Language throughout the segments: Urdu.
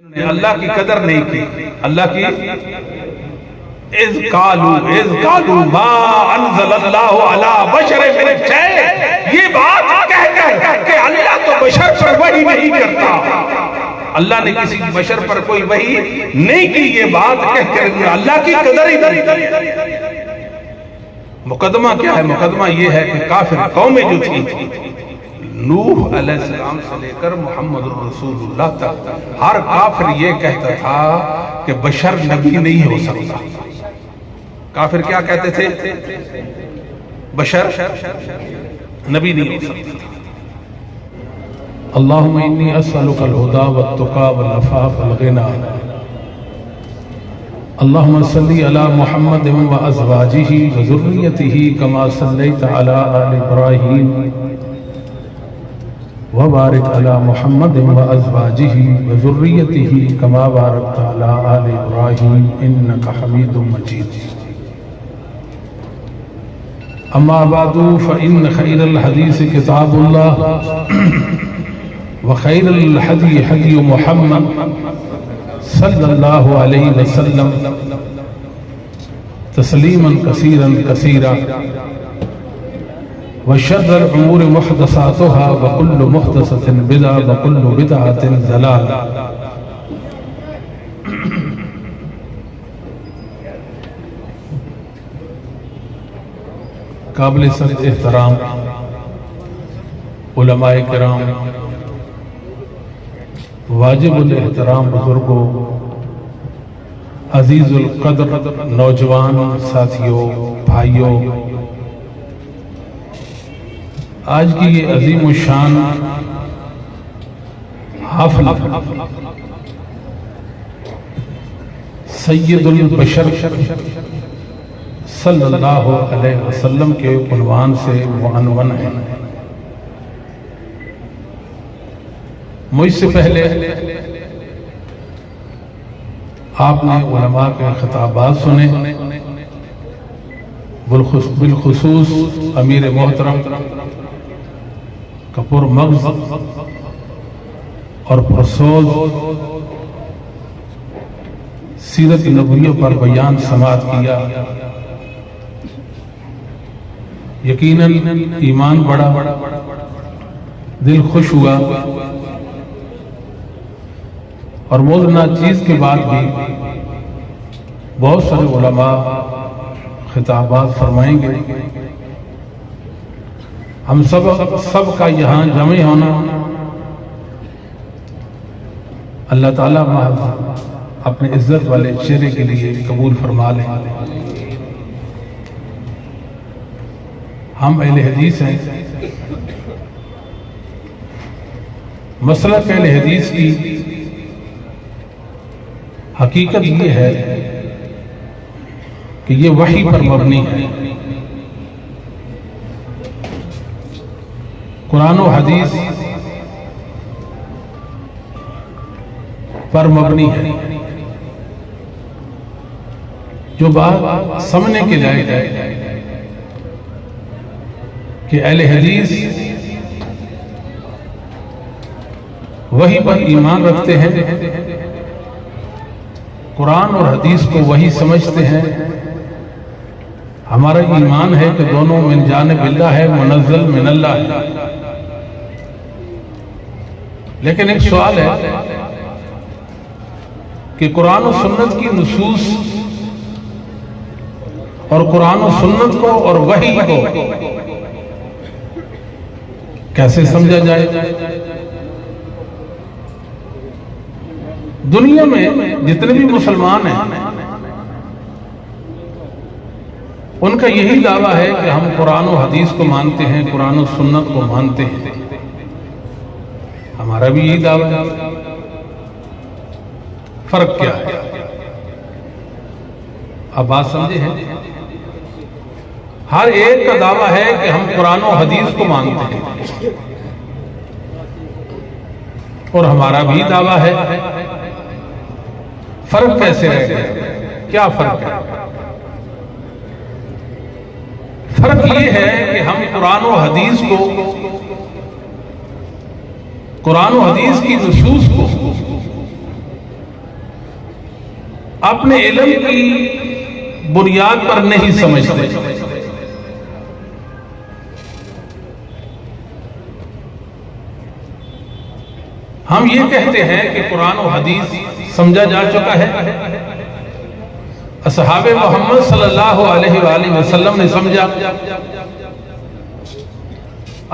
اللہ کی قدر نہیں کی. اللہ کی اذ قالوا ما انزل اللہ علی بشر من شیء، یہ بات کہہ کر کہ اللہ تو بشر پر وحی نہیں کرتا، اللہ نے کسی بشر پر کوئی وحی نہیں کی، یہ بات کہہ کر اللہ کی قدر ہی نہیں. مقدمہ کیا ہے؟ مقدمہ یہ ہے کہ کافر قومیں جو تھی نوح علیہ السلام سے لے کر محمد رسول اللہ تک، ہر کافر یہ کہتا تھا کہ بشر نبی نہیں ہو سکتا. کافر کیا کہتے تھے؟ بشر نبی نہیں ہو سکتا. اللہم انی اسألک الہدی والتقی والعفاف والغنی. اللہم صلی علی محمد وازواجہ وذریتہ کما صلیت علی آل ابراہیم وبارک علی محمد وازواجہ وذریتہ کما بارکت علی آل ابراہیم انک حمید مجید. اما بعد فإن خیر الحدیث کتاب اللہ وخیر الحدی حدی محمد صلی اللہ علیہ وسلم تسلیما کثیرا کثیرا وشر الامور محدثاتها وكل محدثة بدعة وكل بدعة ضلالة. قابل صد احترام علماء کرام، واجب الاحترام بزرگوں، عزیز القدر نوجوان ساتھیوں، بھائیوں، آج کی یہ عظیم الشان حفل سید البشر صلی اللہ علیہ وسلم کے عنوان سے معنون ہے. مجھ سے پہلے آپ نے علماء کے خطابات سنے، بالخصوص امیر محترم کپور مغز اور پرسوز سیرت نبویہ پر بیان سماعت کیا. یقیناً ایمان بڑا، دل خوش ہوا، اور مولانا چیز کے بعد بھی بہت سارے علماء خطابات فرمائیں گے. ہم سب کا یہاں جمع ہونا اللہ تعالیٰ محض اپنے عزت والے چہرے کے لیے قبول فرما لیں. ہم اہل حدیث ہیں. مسلک اہل حدیث کی حقیقت یہ ہے کہ یہ وحی پر مبنی ہے. قرآن و حدیث پر مبنی ہے. جو بات سمجھنے کے لائق ہے کہ اہل حدیث وحی پر ایمان رکھتے ہیں، قرآن اور حدیث کو وحی سمجھتے ہیں. ہمارا ایمان ہے کہ دونوں من جانب اللہ ہے، منزل من اللہ ہے. لیکن ایک سوال ہے کہ قرآن و سنت کی نصوص اور قرآن و سنت کو اور وحی کو کیسے سمجھا جائے؟ دنیا میں جتنے بھی مسلمان ہیں ان کا یہی دعویٰ ہے کہ ہم قرآن و حدیث کو مانتے ہیں، قرآن و سنت کو مانتے ہیں. ہمارا بھی یہی دعویٰ ہے. فرق کیا ہے؟ اب بات سمجھے ہیں؟ ہر ایک کا دعویٰ ہے کہ ہم قرآن و حدیث کو مانتے ہیں، اور ہمارا بھی دعویٰ ہے. فرق کیسے رہ گیا؟ کیا فرق ہے؟ فرق یہ ہے کہ ہم قرآن و حدیث کو، قرآن و حدیث کی نصوص کو اپنے علم کی بنیاد پر نہیں سمجھتے. ہم یہ کہتے ہیں کہ قرآن و حدیث سمجھا جا چکا ہے. اصحاب محمد صلی اللہ علیہ وآلہ وسلم نے سمجھا،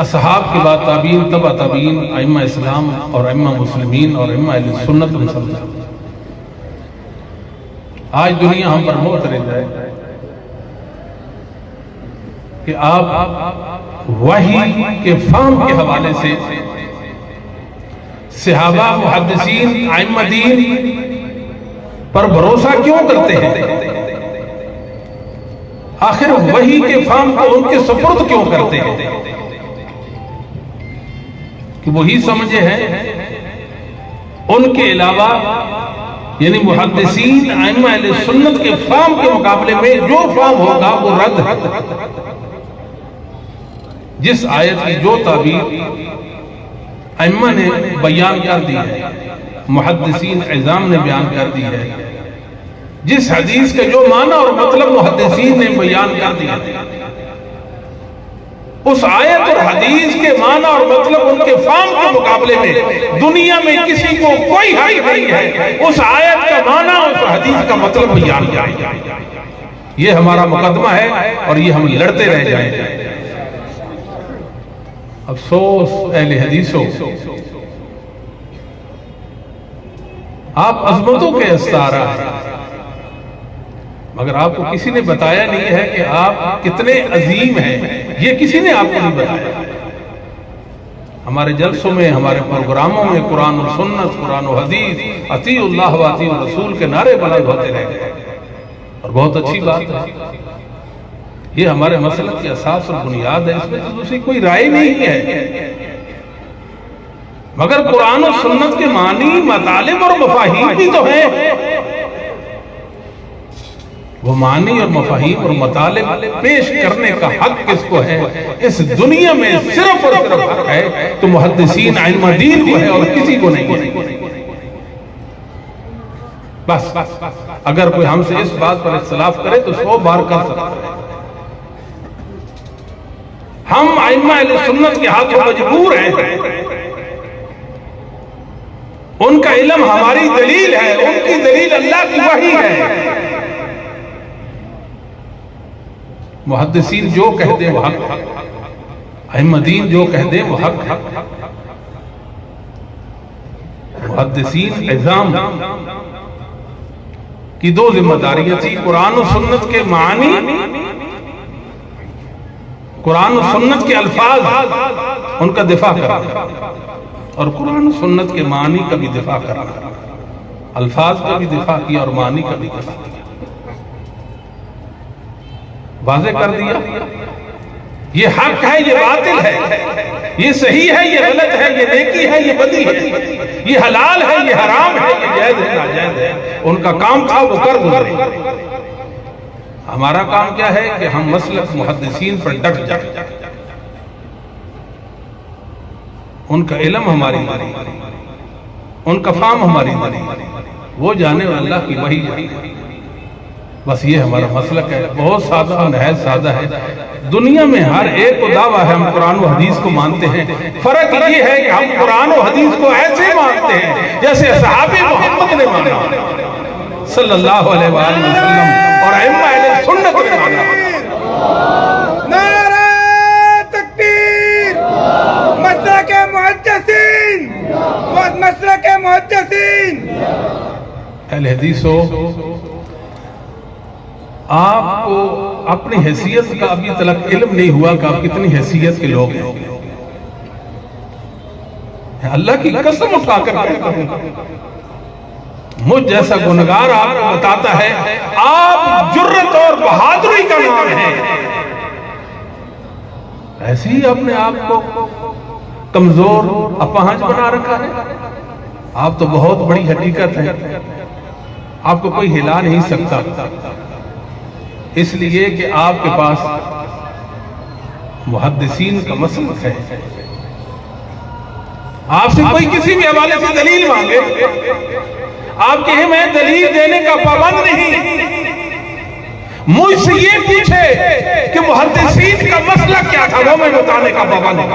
اصحاب کے بعد تابعین، تبع تابعین، ائمہ اسلام اور ائمہ مسلمین اور ائمہ اہل سنت نے سمجھا. آج دنیا ہم پر معترض ہے کہ آپ وحی کے فہم کے حوالے سے صحابہ، محدثین، ائمہ دین پر بھروسہ کیوں کرتے ہیں؟ آخر وحی کے فہم کو ان کے سپرد کیوں کرتے ہیں؟ کہ وہی سمجھے ہیں، ان کے علاوہ یعنی محدثین، ائمہ اہل سنت کے فہم کے مقابلے میں جو فہم ہوگا وہ رد ہے. جس آیت کی جو تعبیر ائمہ نے بیان کر دی ہے، محدثین اعظام نے بیان کر دی ہے، جس حدیث کا جو معنی اور مطلب محدثین نے بیان کر دیا، اس آیت اور حدیث کے معنی اور مطلب ان کے فہم کے مقابلے میں دنیا میں کسی کو کوئی حق نہیں ہے اس آیت کا معنی، اس حدیث کا مطلب بیان کرے. یہ ہمارا مقدمہ ہے اور یہ ہم لڑتے رہ جائیں گے. افسوس اہل حدیثوں، آپ عظمتوں کے استعارہ ہیں، مگر آپ کو کسی نے بتایا نہیں ہے کہ آپ کتنے عظیم ہیں. یہ کسی نے آپ کو نہیں بتایا. ہمارے جلسوں میں، ہمارے پروگراموں میں قرآن و سنت، قرآن و حدیث، اطیع اللہ و اطیع الرسول کے نعرے بلند ہوتے رہ گئے، اور بہت اچھی بات ہے. یہ ہمارے مسلک کی اساس اور بنیاد ہے، اس میں دوسری کوئی رائے نہیں ہے. مگر قرآن و سنت کے معنی، مطالب اور مفاہیم بھی تو ہیں. وہ معنی اور مفاہیم اور مطالب پیش کرنے کا حق کس کو ہے؟ اس دنیا میں صرف اور صرف حق ہے تو محدثین، ائمہ دین کو ہے اور کسی کو نہیں ہے. بس اگر کوئی ہم سے اس بات پر اختلاف کرے تو 100 بار کر سکتا ہے. ہم ائمہ اہل سنت کے ہاتھوں مجبور ہیں. ان کا علم ہماری دلیل ہے، ان کی دلیل اللہ کی وحی ہے. محدثین جو کہہ دیں وہ حق، ائمہ دین جو کہہ دیں وہ حق. محدثین اعظام کی 2 ذمہ داریاں تھی: قرآن و سنت کے معنی، قرآن و سنت کے الفاظ ان کا دفاع کرنا، اور قرآن و سنت کے معنی کا بھی دفاع کرنا. الفاظ کا بھی دفاع کیا اور معنی کا بھی دفاع کیا. واضح کر دیا یہ حق ہے، یہ باطل ہے، یہ صحیح ہے، یہ غلط ہے، یہ نیکی ہے، یہ بدی ہے، یہ حلال ہے، یہ حرام ہے، یہ جائز ہے، ناجائز ہے. ان کا کام تھا وہ کر گزرے. ہمارا کام کیا ہے کہ ہم مسلک محدثین پر ڈٹ جائیں. ان کا علم ہماری ماری، ان کا فہم ہماری ماری، وہ جانے اور اللہ کی وحی جانے. بس یہ ہمارا مسلک ہے. بہت سادہ، نہایت سادہ ہے. دنیا میں ہر ایک کو دعویٰ ہے ہم قرآن و حدیث کو مانتے ہیں. فرق یہ ہے کہ ہم قرآن و حدیث کو ایسے مانتے ہیں جیسے اصحاب محمد نے مانا صلی اللہ علیہ وآلہ وسلم اور ائمہ اہل سنت نے مانا. نعرہ تکبیر! مسلک محدثین! مسلک محدثین! اہل حدیثو، آپ کو اپنی حیثیت کا ابھی تک علم نہیں ہوا کہ آپ کتنی حیثیت کے لوگ ہیں. اللہ کی قسم اٹھا کر کہتا ہوں، مجھ جیسا گنہگار آپ کو بتاتا ہے آپ جرت اور بہادری کا نام ہے. ایسے ہی اپنے آپ کو کمزور، اپاہج بنا رکھا ہے. آپ تو بہت بڑی حقیقت ہے، آپ کو کوئی ہلا نہیں سکتا، اس لیے کہ آپ کے پاس محدثین کا مسلک ہے. آپ سے کوئی کسی بھی حوالے سے دلیل مانگے، آپ کہیں میں دلیل دینے کا پابند نہیں، مجھ سے یہ پوچھے کہ محدثین کا مسئلہ کیا تھا، وہ میں بتانے کا پابند نہیں۔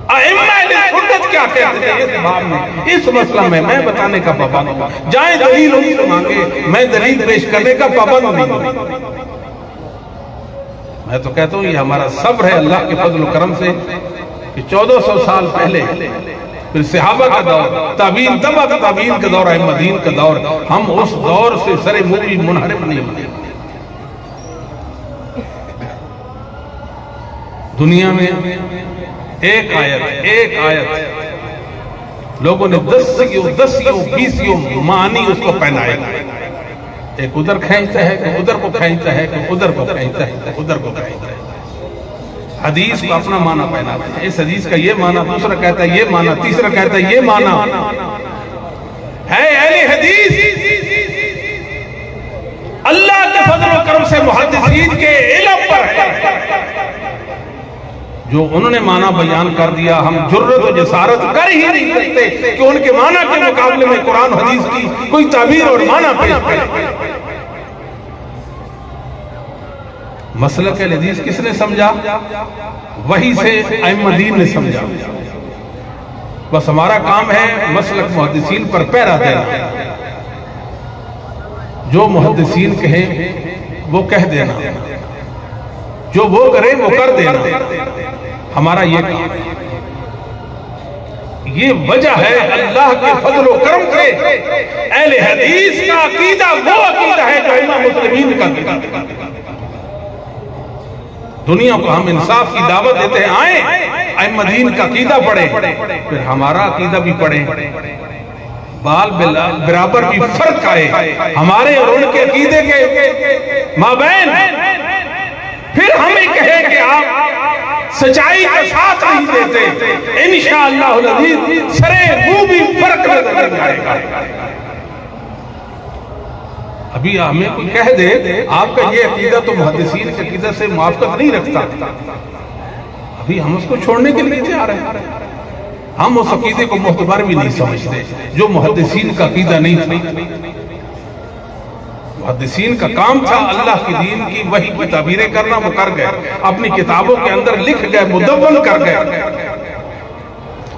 ائمہ اہل سنت کیا کہتے تھے اس باب میں، اس مسئلہ میں بتانے کا پابند ہوں۔ جائیں دلیل ان سے مانگے، میں دلیل پیش کرنے کا پابند نہیں۔ میں تو کہتا ہوں یہ ہمارا صبر ہے اللہ کے فضل و کرم سے کہ 1400 سال پہلے پھر صحابہ کا دور، تابعین، تبع تابعین کا دور، ائمہ دین کا دور، ہم اس دور سے سرے موی منحرف نہیں ہوئے۔ دنیا میں ایک آیت لوگوں نے 10 معنی اس کو پہنائے، ایک ادھر کھینچتا ہے کہ ادھر کو کھینچتا ہے کہ ادھر کو کھینچتا ہے کہ ادھر کو کھینچتا ہے۔ حدیث کو اپنا معنی پہناتا ہے، اس حدیث کا یہ معنی، دوسرا کہتا ہے یہ معنی، تیسرا کہتا ہے یہ معنی ہے۔ اہل حدیث اللہ کے فضل و کرم سے محدثین کے علم پر ہے، جو انہوں نے معنی بیان کر دیا، ہم جرت و جسارت کر ہی نہیں سکتے کہ ان کے معنی کے مقابلے میں قرآن حدیث کی کوئی تعبیر اور معنی پیش کرے۔ مسلک الحدیث کس نے سمجھا؟ وہی سے ائمہ دین نے سمجھا۔ بس ہمارا کام ہے مسلک محدثین پر پیرا دینا، جو محدثین کہیں وہ کہہ دینا، جو وہ کرے وہ کر دینا، ہمارا یہ کام ہے۔ یہ وجہ ہے اللہ کے فضل و کرم سے اہل حدیث کا عقیدہ وہ عقیدہ ہے جو ائمہ مسلمین کا عقیدہ۔ دنیا کو ہم انصاف کی دعوت دیتے ہیں، آئیں ائمہ دین کا عقیدہ پڑھیں، پھر ہمارا عقیدہ بھی پڑھیں، بال برابر بھی فرق آئے ہمارے اور ان کے عقیدے کے مابین، پھر ہمیں کہے کہ آپ سچائی کا ساتھ نہیں دیتے، انشاءاللہ العزیز سرے وہ بھی فرق نظر آئے گا۔ ابھی ہمیں کوئی کہہ دے آپ کا یہ عقیدہ تو محدثین کے عقیدہ سے موافقت نہیں رکھتا، ابھی ہم اس کو چھوڑنے کے لیے تیار ہیں۔ ہم اس عقیدے کو معتبر بھی نہیں سمجھتے جو محدثین کا عقیدہ نہیں تھا۔ محدثین کا کام تھا اللہ کی دین کی وحی کی تعبیریں کرنا، وہ کر گئے، اپنی کتابوں کے اندر لکھ گئے، مدون کر گئے،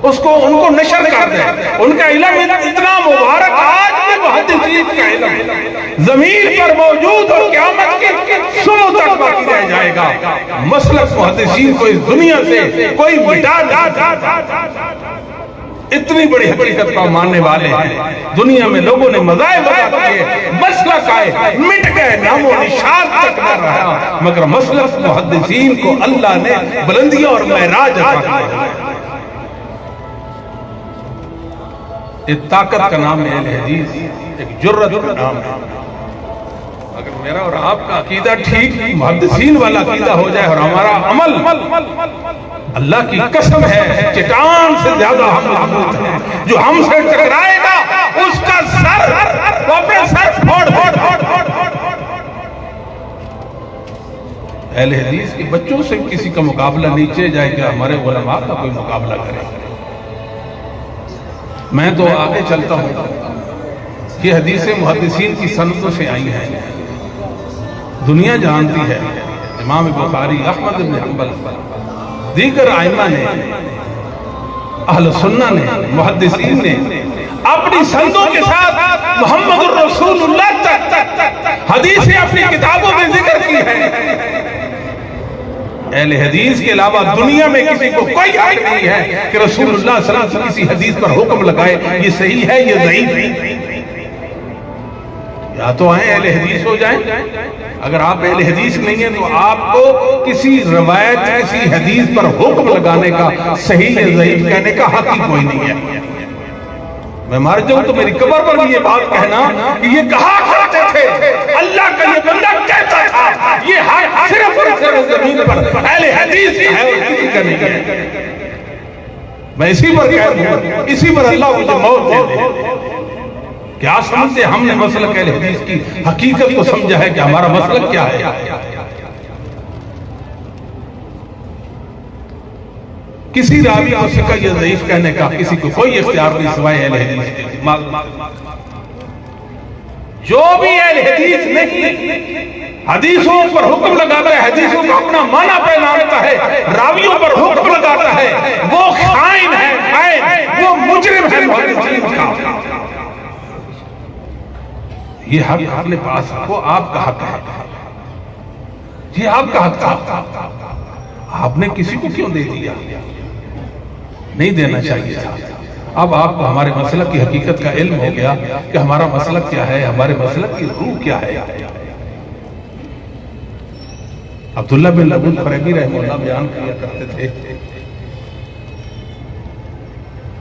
اس کو ان کو نشر کر دیں۔ ان کا علم اتنا مبارک آج بھی محدثین کا علم زمین پر موجود اور قیامت کی صبح تک باقی رہ جائے گا۔ مسلک محدثین کو اس دنیا سے کوئی مٹا نہیں۔ اتنی بڑی حقیقت کو ماننے والے ہیں، دنیا میں لوگوں نے مذاہب کیے، مسلک آئے مٹ گئے، نام و نشان تک نہ رہا، مگر مسلک محدثین کو اللہ نے بلندیاں اور معراج عطا کیا۔ ایک طاقت کا نام ہے اہل حدیث، ایک جرت کا نام ہے۔ اگر میرا اور آپ کا عقیدہ ٹھیک محدثین والا عقیدہ ہو جائے اور ہمارا عمل اللہ کی قسم ہے چٹان سے زیادہ ہم مضبوط ہیں، جو ہم سے ٹکرائے گا اس کا سر وہ اپنے سر پھوڑ۔ اہل حدیث کے بچوں سے کسی کا مقابلہ نیچے جائے کہ ہمارے علماء کا کوئی مقابلہ کرے۔ میں تو آگے چلتا ہوں، یہ حدیثیں محدثین کی سندوں سے آئی ہیں، دنیا جانتی ہے۔ امام بخاری، احمد بن حنبل، دیگر ائمہ نے، اہل سنہ نے، محدثین نے اپنی سندوں کے ساتھ محمد الرسول اللہ تک حدیثیں اپنی کتابوں میں ذکر کی ہے۔ اہل حدیث کے علاوہ دنیا میں کسی کو کوئی حق نہیں ہے کہ رسول اللہ صلی اللہ علیہ وسلم کسی حدیث پر حکم لگائے یہ صحیح ہے یہ ضعیف ہے۔ یا تو آئیں اہل حدیث ہو جائیں، اگر آپ اہل حدیث نہیں ہیں تو آپ کو کسی روایت کسی حدیث پر حکم لگانے کا، صحیح یا ضعیف کہنے کا حق ہی کوئی نہیں ہے۔ میں مر جاؤں تو میری قبر پر بھی یہ بات کہنا کہ یہ کہا کرتے تھے، اللہ کا یہ بندہ کہتا تھا، یہ حق صرف اور صرف زمین پر اہل حدیث ہے اور کسی کا نہیں ہے۔ میں اسی پر کہہ دوں، اسی پر اللہ مجھے موت دے دے۔ کیا سمجھتے ہم نے مسلک اہل حدیث کی حقیقت کو سمجھا ہے کہ ہمارا مسلک کیا ہے؟ کسی راوی کو ثقہ یا ضعیف کہنے کا کسی کو کوئی اختیار نہیں سوائے اہل حدیث کے۔ جو بھی اہل حدیث نہیں حدیثوں پر حکم لگاتا ہے، حدیثوں کو اپنا معنی پہناتا ہے، راویوں پر حکم لگاتا ہے، وہ خائن ہے، خائن، وہ مجرم ہے محدثین کا۔ یہ حق اپنے پاس وہ آپ کا حق ہے، یہ آپ کا حق تھا، آپ نے کسی کو کیوں دے دیا؟ نہیں دینا چاہیے تھا۔ اب آپ کو ہمارے مسلک کی حقیقت کا علم ہو گیا کہ ہمارا مسلک کیا ہے، ہمارے مسلک کی روح کیا ہے۔ عبداللہ بن لبون فریبی رحمہ اللہ بیان کیا کرتے تھے،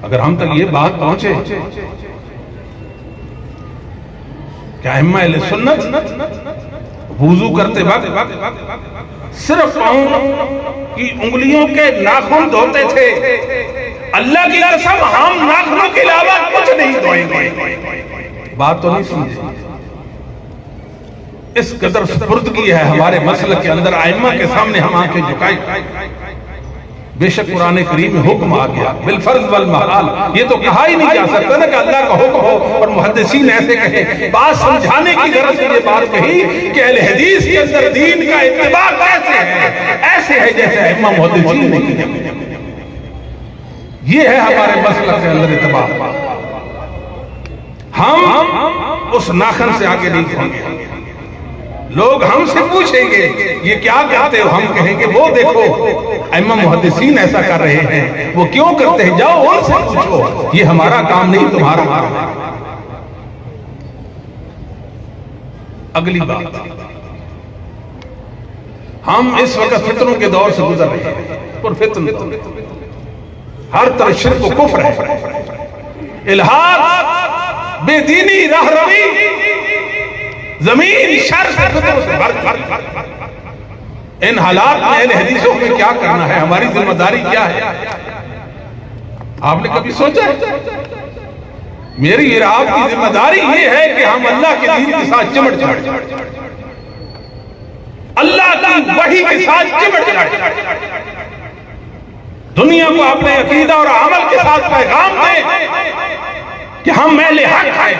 اگر ہم تک یہ بات پہنچے کہ ائمہ اہل سنت وضو کرتے وقت صرف پاؤں کی انگلیوں کے ناخن دھوتے تھے، اللہ کی قسم ہم ناخنوں کے علاوہ کچھ نہیں دھوئیں گے۔ بات تو نہیں سمجھے؟ اس قدر سپردگی ہے ہمارے مسلک کے اندر، ائمہ کے سامنے ہم آنکھیں جھکائیں۔ بے شک قرآن کریم میں حکم آ گیا بالفرض والمحال، یہ تو کہا ہی نہیں جا سکتا نا کہ اللہ کا حکم ہو اور محدثین ایسے کہیں۔ بات سمجھانے کی غرض سے یہ بات کہی کہ اہل حدیث کے اندر دین کا اتباع کیسے ہے، ایسے ہے جیسے ائمہ محدثین نے کیا۔ یہ ہے ہمارے مسلک کے اندر اتباع۔ ہم اس ناخن سے آگے نہیں جائیں گے۔ لوگ ہم سے پوچھیں گے یہ کیا کہتے ہو، ہم کہیں گے وہ دیکھو ائمہ محدثین ایسا کر رہے ہیں، وہ کیوں کرتے ہیں، جاؤ ان سے پوچھو، یہ ہمارا کام نہیں تمہارا کام ہے۔ اگلی بات، ہم اس وقت فتنوں کے دور سے گزر رہے ہیں، اور فتن ہر طرح شرک و کفر ہے، الحاد، بے دینی، راہ روی، زمین شر سے فتنوں سے بھر۔ ان حالات میں اہل حدیثوں میں کیا کرنا ہے، ہماری ذمہ داری کیا ہے؟ آپ نے کبھی سوچا ہے؟ میری اور آپ کی ذمہ داری یہ ہے کہ ہم اللہ کے دین کے ساتھ چمٹ جائیں، اللہ کی وحی کے ساتھ چمٹ جائیں، دنیا کو اپنے عقیدہ اور عمل کے ساتھ پیغام دیں کہ ہم اہل حق ہیں۔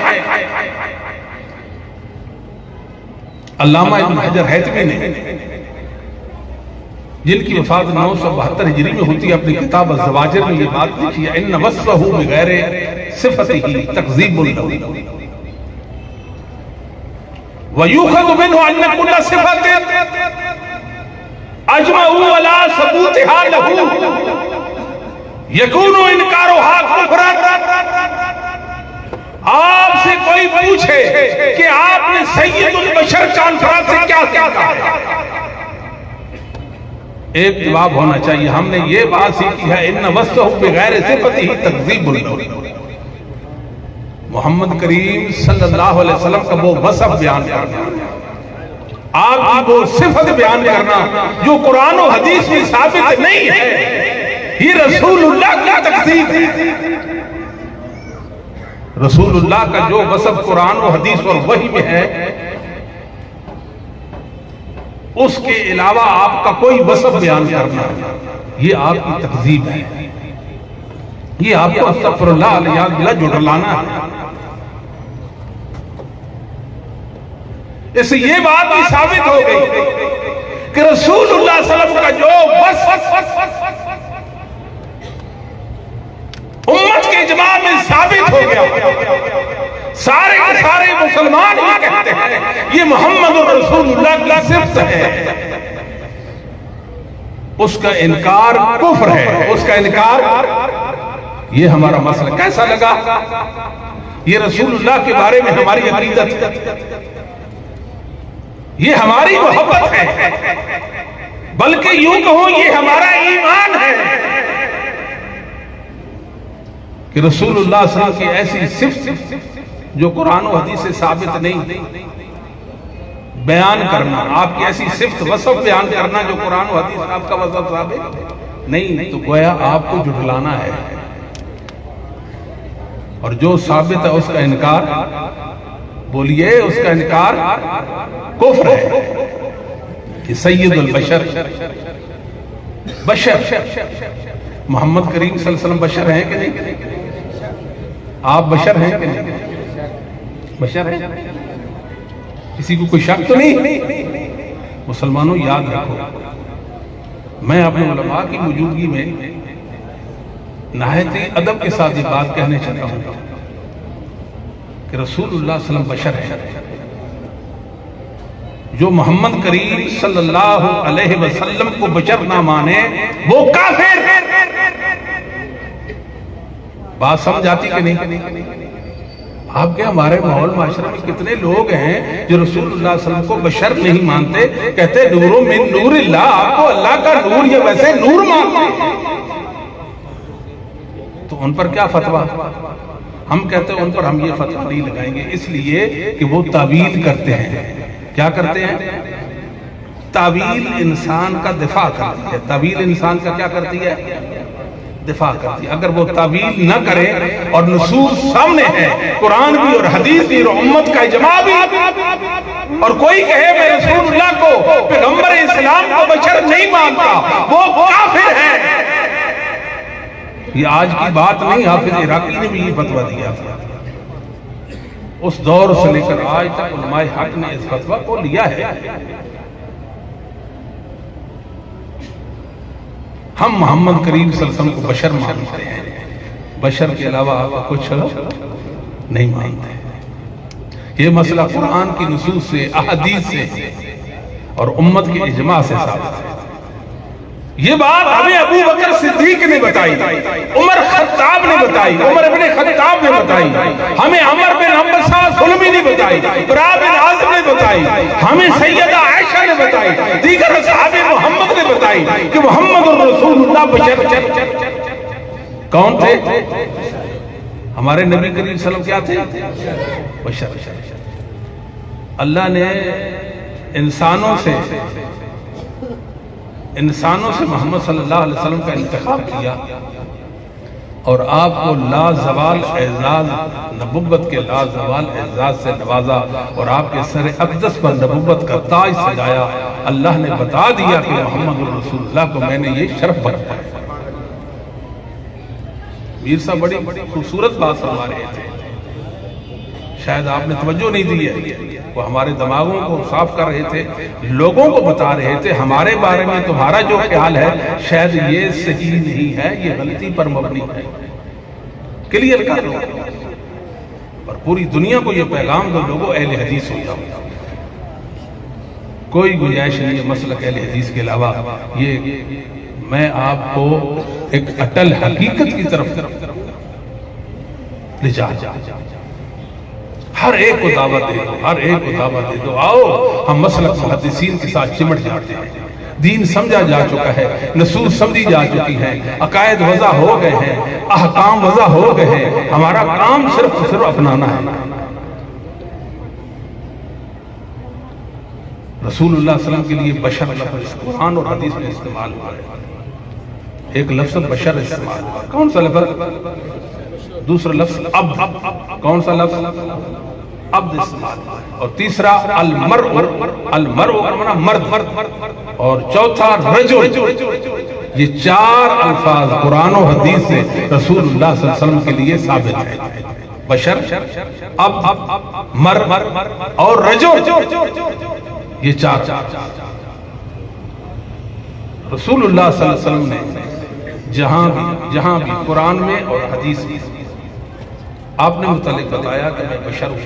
علامہ ابن حجر حیثمی نے، جن کی وفات 972 ہجری میں ہوتی ہے، اپنی کتاب الزواجر میں یہ بات لکھی ہے، ان وصفہ بغیر صفتہ تکذیب لہ ویوخذ منہ ان کل صفت اجمعوا علی ثبوتها لہ یکون انکارها کفرا۔ آپ سے کوئی پوچھے کہ آپ نے سید البشر کانفرنس سے کیا کہا، ایک جواب ہونا چاہیے، ہم نے یہ بات سیکھی ہے ان وصفہ بغیر صفتہ تکذیب لہ، محمد کریم صلی اللہ علیہ وسلم کا وہ وصف بیان کرنا، آپ کی وہ صفت بیان کرنا جو قرآن و حدیث میں ثابت نہیں ہے، یہ رسول اللہ کی تکذیب۔ رسول اللہ کا جو وصف قرآن و حدیث اور وحی میں ہے، اس کے علاوہ آپ کا کوئی وصف بیان کرنا، یہ آپ کی تکذیب ہے، یہ آپ کو استغفر اللہ علیہ وسلم جھٹلانا ہے۔ اس سے یہ بات بھی ثابت ہو گئی کہ رسول اللہ صلی اللہ علیہ وسلم کا جو وصف امت کے اجماع میں ثابت ہو گیا، سارے کے سارے مسلمان ہی کہتے ہیں یہ محمد رسول اللہ کی صفت ہے، اس کا انکار کفر ہے، اس کا انکار۔ یہ ہمارا مسئلہ کیسا لگا؟ یہ رسول اللہ کے بارے میں ہماری عقیدت، یہ ہماری محبت ہے، بلکہ یوں کہوں یہ ہمارا ایمان ہے کہ رسول اللہ صلی اللہ علیہ وسلم کی ایسی صفت جو قرآن و حدیث سے ثابت نہیں، بیان کرنا، آپ کی ایسی صفت وصف بیان کرنا جو قرآن و حدیث آپ کا وصف ثابت نہیں، تو گویا آپ کو جھٹلانا ہے، اور جو ثابت ہے اس کا انکار، بولیے اس کا انکار کفر ہے۔ یہ سید البشر، بشر محمد کریم صلی اللہ علیہ وسلم بشر ہیں کہ نہیں؟ آپ بشر ہیں کہ نہیں؟ بشر ہیں؟ کسی کو کوئی شک تو نہیں؟ مسلمانوں یاد رکھو، میں اپنے علماء کی موجودگی میں نہایت ادب کے ساتھ یہ بات کہنے چاہتا ہوں کہ رسول اللہ صلی اللہ علیہ وسلم بشر ہیں۔ جو محمد کریم صلی اللہ علیہ وسلم کو بشر نہ مانے وہ کافر۔ بات سمجھ آتی کہ نہیں؟ آپ کے ہمارے ماحول معاشرے میں کتنے لوگ ہیں جو رسول اللہ صلی اللہ علیہ وسلم کو بشر نہیں مانتے، کہتے نور من نور اللہ، آپ کو اللہ کا نور یا ویسے نور مانتے ہیں، تو ان پر کیا فتویٰ؟ ہم کہتے ہیں ان پر ہم یہ فتویٰ نہیں لگائیں گے، اس لیے کہ وہ تعویل کرتے ہیں۔ کیا کرتے ہیں؟ تعویل انسان کا دفاع کرتی ہے۔ تعویل انسان کا کیا کرتی ہے؟ دفاع کرتی ہے۔ اگر وہ تعویل نہ کرے اور نصوص سامنے ہے، قرآن بھی اور حدیث بھی اور امت کا اجماع بھی، اور کوئی کہے میں رسول اللہ کو پیغمبر اسلام کو بشر نہیں مانتا، وہ کافر ہے۔ یہ آج کی بات نہیں، حافظ عراقی نے بھی یہ فتویٰ دیا تھا۔ اس دور سے لے کر آج تک علماء حق نے اس فتویٰ کو لیا ہے۔ ہم محمد کریم صلی اللہ علیہ وسلم کو بشر مانتے ہیں، بشر کے علاوہ آپ کچھ نہیں مانتے۔ یہ مسئلہ قرآن کی نصوص سے، احادیث سے اور امت کے اجماع سے ثابت ہے۔ یہ بات ہمیں ابو بکر صدیق نے بتائی، عمر خطاب نے بتائی، عمر بن خطاب نے بتائی، ہمیں عمر بن حنبلہ سلمی نے بتائی، برا بن عازب نے بتائی، ہمیں سیدہ عائشہ نے بتائی، دیگر اصحاب محمد نے بتائی کہ محمد رسول اللہ بشر۔ کون تھے؟ ہمارے نبی کریم صلی اللہ علیہ وسلم کیا تھے؟ بشر۔ اللہ نے انسانوں سے محمد صلی اللہ علیہ وسلم کا انتخاب کیا اور آپ کو لازوال اعزاز، نبوت کے لازوال اعزاز سے نوازا اور آپ کے سر اقدس پر نبوت کا تاج سجایا۔ اللہ نے بتا دیا کہ محمد رسول اللہ کو میں نے یہ شرف بخشا ہے۔ میر صاحب بڑی خوبصورت بات فرما رہے تھے، شاید آپ نے توجہ نہیں دی ہے، وہ ہمارے دماغوں کو صاف کر رہے تھے، لوگوں کو بتا رہے تھے ہمارے بارے میں تمہارا جو خیال ہے شاید یہ صحیح نہیں ہے، یہ غلطی پر مبنی ہے، کلیئر کر لو اور پوری دنیا کو یہ پیغام دو، لوگوں اہل حدیث ہو جاؤ۔ کوئی گنجائش نہیں ہے مسلک اہل حدیث کے علاوہ۔ یہ میں آپ کو ایک اٹل حقیقت کی طرف لے جا ہر ایک کو دعوت دے دو، ہر ایک کو دعوت دے دو۔ آؤ ہم مسلک محدثین کے ساتھ چمٹ جاتے ہیں، دین سمجھا جا چکا ہے، نصوص سمجھی جا چکی ہیں، عقائد وضع ہو گئے ہیں، احکام وضع ہو گئے ہیں، ہمارا کام صرف اپنانا ہے۔ رسول اللہ صلی اللہ علیہ وسلم کے لیے بشر لفظ قرآن اور حدیث میں استعمال ہوا ہے۔ ایک لفظ بشر استعمال ہوا، کون سا لفظ؟ دوسرا لفظ عبد، کون سا لفظ؟ عبد استعمال ہوا ہے۔ اور تیسرا المرء، المرء کا معنی مرد، اور چوتھا رجل۔ یہ چار الفاظ قرآن و حدیث سے رسول اللہ صلی اللہ علیہ وسلم کے لیے ثابت ہے۔ بشر، عبد، مرد اور رجل، یہ چار رسول اللہ صلی اللہ علیہ وسلم نے جہاں بھی قرآن میں اور حدیث میں آپ نے متعلق بتایا کہ میں بشر ہوں،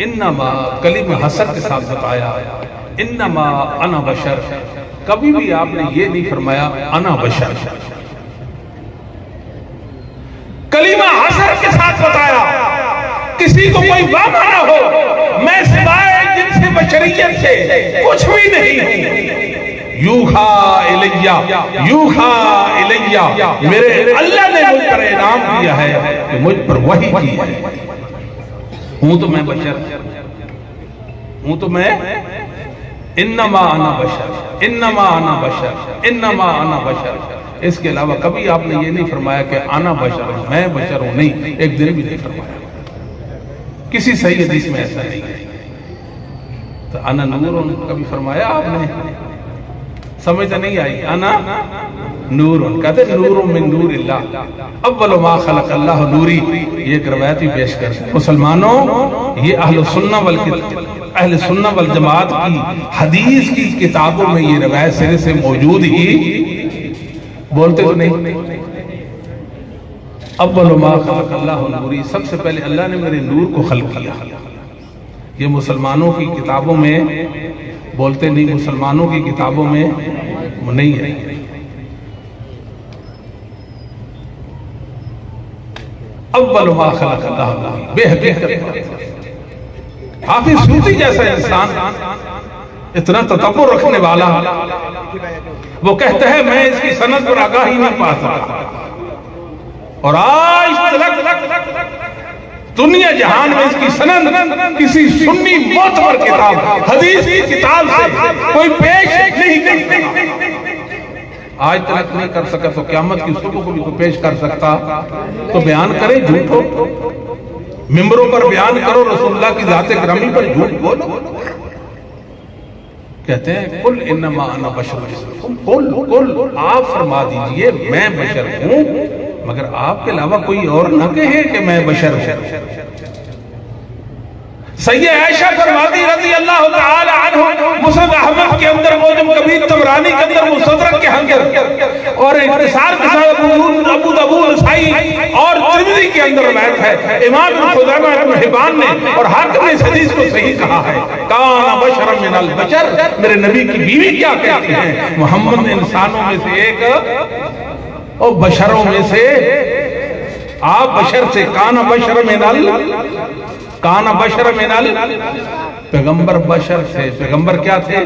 انما کلمہ حسر کے ساتھ بتایا انما انا بشر، کبھی بھی آپ نے یہ نہیں فرمایا انا بشر۔ کلمہ حسر کے ساتھ بتایا، کسی کو کوئی وہم نہ ہو میں سوائے جن سے بشریت سے کچھ بھی نہیں ہوں۔ یوحا الیہ، یوحا الیہ، میرے اللہ نے مجھ پر انعام کیا ہے کہ مجھ پر وحی کی ہے۔ ہوں تو میں بشر ہوں، تو میں انما انا بشر، انما انا بشر، انما انا بشر۔ اس کے علاوہ کبھی آپ نے یہ نہیں فرمایا کہ انا بشر ہوں، میں بشر ہوں، نہیں، ایک دن بھی نہیں فرمایا، کسی صحیح حدیث میں ایسا نہیں ہے۔ تو انا نور کبھی فرمایا آپ نے؟ سمجھ نہیں آئی؟ انا نور کہتے نور من نور اللہ اول ما خلق اللہ نوری. یہ ایک روایت بھی پیش کرتے ہیں. مسلمانوں یہ اہل سنہ والجماعت کی حدیث کی کتابوں میں یہ روایت سرے سے موجود ہی بولتے تو نہیں. اول ما خلق اللہ نوری، سب سے پہلے اللہ نے میرے نور کو خلق کیا. یہ مسلمانوں کی کتابوں میں بولتے نہیں، مسلمانوں کی کتابوں میں نہیں ہے. اول ما خلق اللہ نوری، بے حقیقت حافظ سیوطی جیسا انسان اتنا تکبر رکھنے والا وہ کہتا ہے میں اس کی سند پر آگاہی نہیں پا سکتا، اور آج تک دنیا جہان میں اس کی سند کسی سنی معتبر کتاب حدیث کی کتاب سے کوئی پیش نہیں کرتا. آج تک نہیں کر سکا تو قیامت کی صبح کو بھی تو پیش کر سکتا تو بیان کرے جھوٹو، ممبروں پر بیان کرو، رسول اللہ کی ذات گرامی پر جھوٹ بولو. کہتے ہیں قل انما انا بشر، قل آپ فرما دیجئے میں بشر ہوں، مگر آپ کے علاوہ کوئی اور نہ کہے کہ میں بشر ہوں. سید عائشہ فرماتی رضی اللہ تعالی عنہ مسند احمد کے اندر، موجم کبیر طبرانی کے اندر، مستدرک کے اندر، اور انتصار کے ساتھ ابو داؤد نسائی اور ترمذی کے اندر روایت ہے. امام ابن خزیمہ ابن حبان نے اور حاکم نے اس حدیث کو صحیح کہا ہے. کان بشر من البشر، میرے نبی کی بیوی کیا کہتی ہیں؟ محمد انسانوں میں سے ایک اور بشروں میں سے، آپ بشر سے، کان بشر من ال پیغمبر بشر سے. پیغمبر کیا تھے؟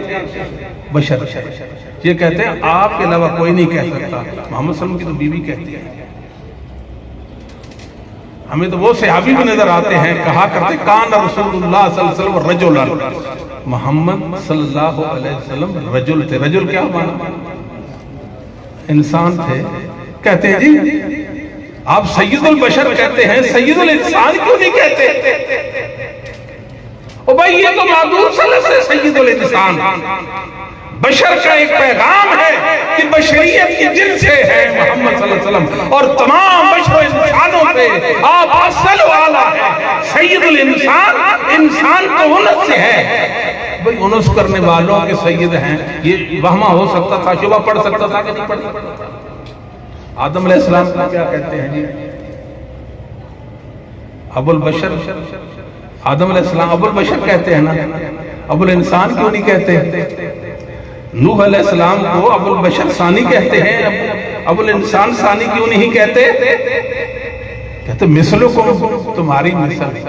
بشر تھے. یہ کہتے ہیں آپ کے علاوہ کوئی نہیں کہہ سکتا. محمد صلی اللہ علیہ وسلم کی تو بیوی کہتی ہے. ہمیں تو وہ صحابی بھی نظر آتے ہیں کہا کرتے کان رسول اللہ صلی اللہ علیہ وسلم رجلا، محمد صلی اللہ علیہ وسلم رجل تھے. رجل کیا مانا؟ انسان تھے. کہتے ہیں جی آپ سید البشر کہتے ہیں، سید الانسان کیوں نہیں کہتے؟ او بھائی یہ تو معدود صلح سے سید الانسان، بشر کا ایک پیغام ہے کہ بشریت کی جن سے ہے محمد صلی اللہ علیہ وسلم، اور تمام بشر و انسانوں سے آپ اصل والا ہے. سید الانسان، انسان تو انس سے ہے. بھائی انس کرنے والوں کے سید ہیں، یہ وہمہ ہو سکتا تھا، شبہ پڑھ سکتا تھا کہ نہیں پڑھ سکتا تھا. آدم علیہ السلام کو کیا کہتے ہیں جی؟ ابو البشر. آدم علیہ السلام ابو البشر کہتے ہیں نا، ابو الانسان کیوں نہیں کہتے؟ نوح علیہ السلام کو ابو البشر ثانی کہتے ہیں، ابو الانسان ثانی کیوں نہیں کہتے؟ کہتے مثلکم، تمہاری مثل،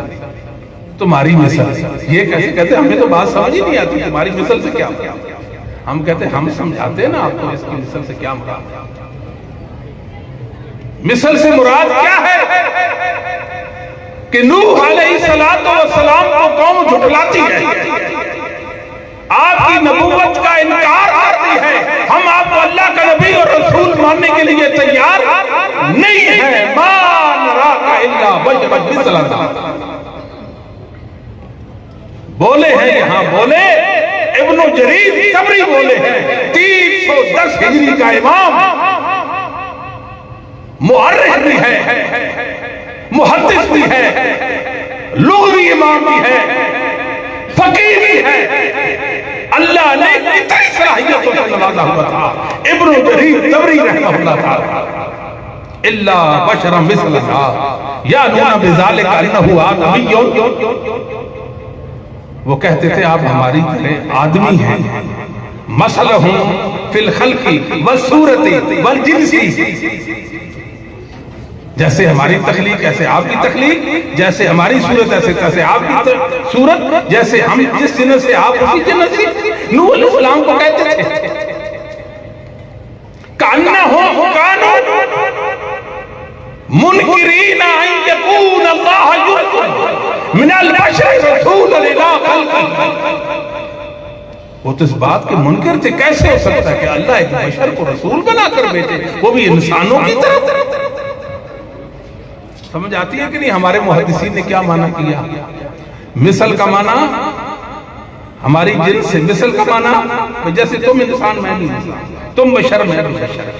تمہاری مثل. یہ کیسے کہتے ہیں؟ ہمیں تو بات سمجھ ہی نہیں آتی تمہاری مثل سے کیا. ہم کہتے ہیں ہم سمجھاتے ہیں نا آپ کو اس کی مثل سے کیا مراد. مثل سے مراد کیا ہے کہ نوح علیہ السلام کو قوم جھٹلاتی ہے، آپ کی نبوت کا انکار کرتی ہے. ہم آپ کو اللہ کا نبی اور رسول ماننے کے لیے تیار نہیں ہیں. ما نراک الا بشرا مثلنا. بولے ہیں یہاں، بولے ابن جریر طبری بولے ہیں، 310 ہجری کا امام، مؤرخ بھی ہے، محدث بھی ہے، لغوی امام بھی ہے، فقیہ بھی ہے. اللہ نے کتنی صلاحیتوں سے نوازا ہوا تھا. ابن جریر طبری رحمہ اللہ تھا الا بشرا مثلنا یعنون بذلک انہ آدمی. وہ کہتے تھے آپ ہماری طرح آدمی ہیں. مثلہم فی الخلق والصورت والجنس، جیسے ہماری تخلیق ایسے آپ کی تخلیق، جیسے ہماری صورت ایسے آپ کی صورت، جیسے ہم جس جنس سے آپ اسی جنس سے. نوح علیہ السلام کو کہتے تھے کأنہم کانوا منکرین ان یکون اللہ یرسل من البشر رسولا الی خلقہ. وہ تو اس بات کے منکر تھے، کیسے ہو سکتا ہے کہ اللہ ایک بشر کو رسول بنا کر بھیجے، وہ بھی انسانوں کی طرف. سمجھ آتی ہے کہ نہیں ہمارے محدثین نے کیا معنی کیا؟ مثل کا معنی ہماری جنس سے، مثل کا معنی جیسے تم انسان میں بھی انسان، تم بشر میں بھی بشر.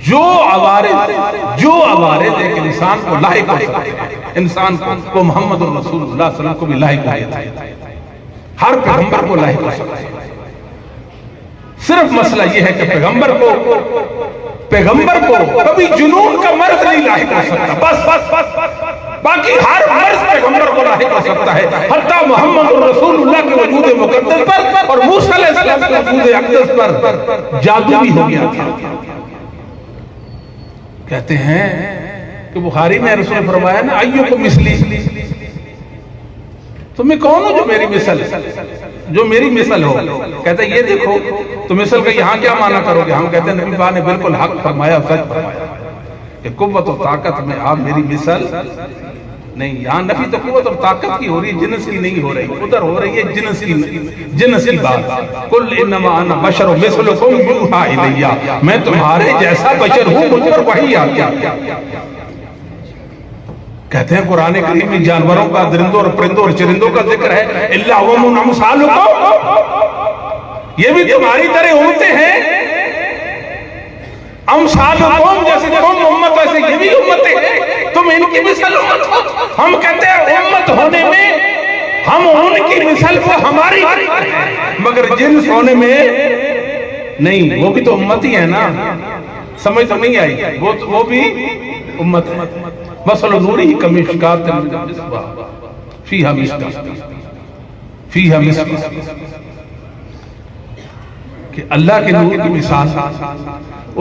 جو عوارض ایک انسان کو لاحق ہو سکتے ہیں، انسان کو وہ محمد رسول اللہ صلی اللہ علیہ وسلم کو بھی لاحق ہوئے تھے، ہر پیغمبر کو لاحق ہو سکتے ہیں۔ صرف مسئلہ یہ ہے کہ پیغمبر کو کبھی جنون کا مرض نہیں لاحق ہو سکتا، بس باقی ہر مرض پیغمبر کو لاحق ہو سکتا ہے، حتیٰ محمد رسول اللہ کے وجود مقدس پر اور موسیٰ علیہ السلام کے وجود اقدس پر جادو بھی ہو گیا تھا۔ کہتے ہیں کہ بخاری میں رسول نے فرمایا نا ایوکم مثلی، تمہیں کون ہو جو میری مثل ہو؟ کہتے ہیں یہ دیکھو تو مثل کا یہاں کیا معنی کرو گے؟ ہم کہتے ہیں نبی پاک نے بالکل حق فرمایا، سچ فرمایا کہ قوت و طاقت میں آپ میری مثل نہیں۔ یہاں نفی تو قوت اور طاقت کی ہو رہی ہے، جنس کی نہیں ہو رہی، ادھر ہو رہی ہے جنس کی بات۔ قل انما انا بشر مثلکم یوحی الی، میں تمہارے جیسا بشر ہوں، مجھ پر وحی آتی ہے۔ کہتے ہیں قرآن کریم میں جانوروں کا، درندوں اور پرندوں اور چرندوں کا ذکر ہے، الا امم امثالکم، یہ بھی تمہاری طرح امتیں ہیں، امثالکم، جیسے تم امت ویسے یہ بھی امتیں ہیں، تم ان کی مثل امت ہو۔ ہم کہتے ہیں امت ہونے میں ہم ان کی مثل کو ہماری، مگر جنس ہونے میں نہیں، وہ بھی تو امت ہی ہے نا، سمجھ تو نہیں آئی، وہ بھی امت ہے۔ مثل نورہ کمشکاۃ فیہا مصباح، کہ اللہ کے نور کی مثال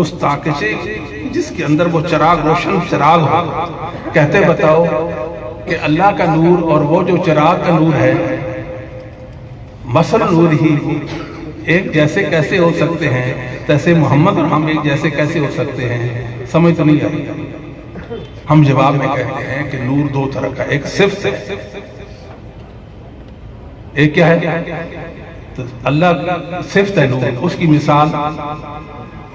اس تاکچے جس کے اندر وہ چراغ، روشن چراغ ہو۔ کہتے بتاؤ کہ اللہ کا نور اور وہ جو چراغ کا نور ہے، مثل نور ہی ایک جیسے کیسے ہو سکتے ہیں، تیسے محمد اور ہم ایک جیسے کیسے ہو سکتے ہیں؟ سمجھ تو نہیں آئی۔ ہم جواب میں کہتے ہیں کہ نور دو طرح کا، ایک صفت، ایک کیا ہے؟ تو اللہ صفت ہے نور، اس کی مثال،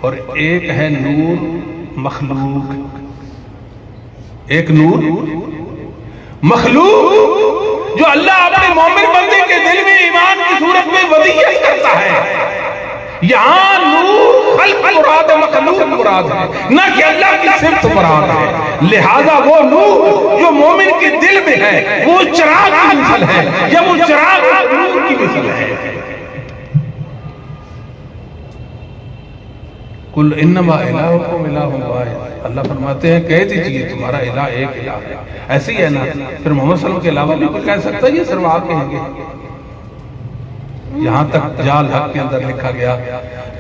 اور ایک ہے نور مخلوق، ایک نور مخلوق جو اللہ اپنے مومن بندے کے دل میں ایمان کی صورت میں وضعیت کرتا ہے۔ یہاں نور خلق مراد ہے، مخلوق مراد ہے، نہ کہ اللہ کی صفت مراد ہے۔ لہذا وہ نور جو مومن کے دل میں ہے وہ چراغ کی مثل ہے، یا وہ چراغ نور کی مثل ہے۔ قل انما الہکم الہ واحد، اللہ فرماتے ہیں کہہ دیجئے تمہارا الہ ایک الہ ہے۔ ایسے ہی ہے نا، پھر محمد صلی اللہ علیہ وسلم کے علاوہ بھی کوئی کہہ سکتا ہے یہ صرف آپ کہیں گے؟ یہاں تک جال حق کے اندر لکھا گیا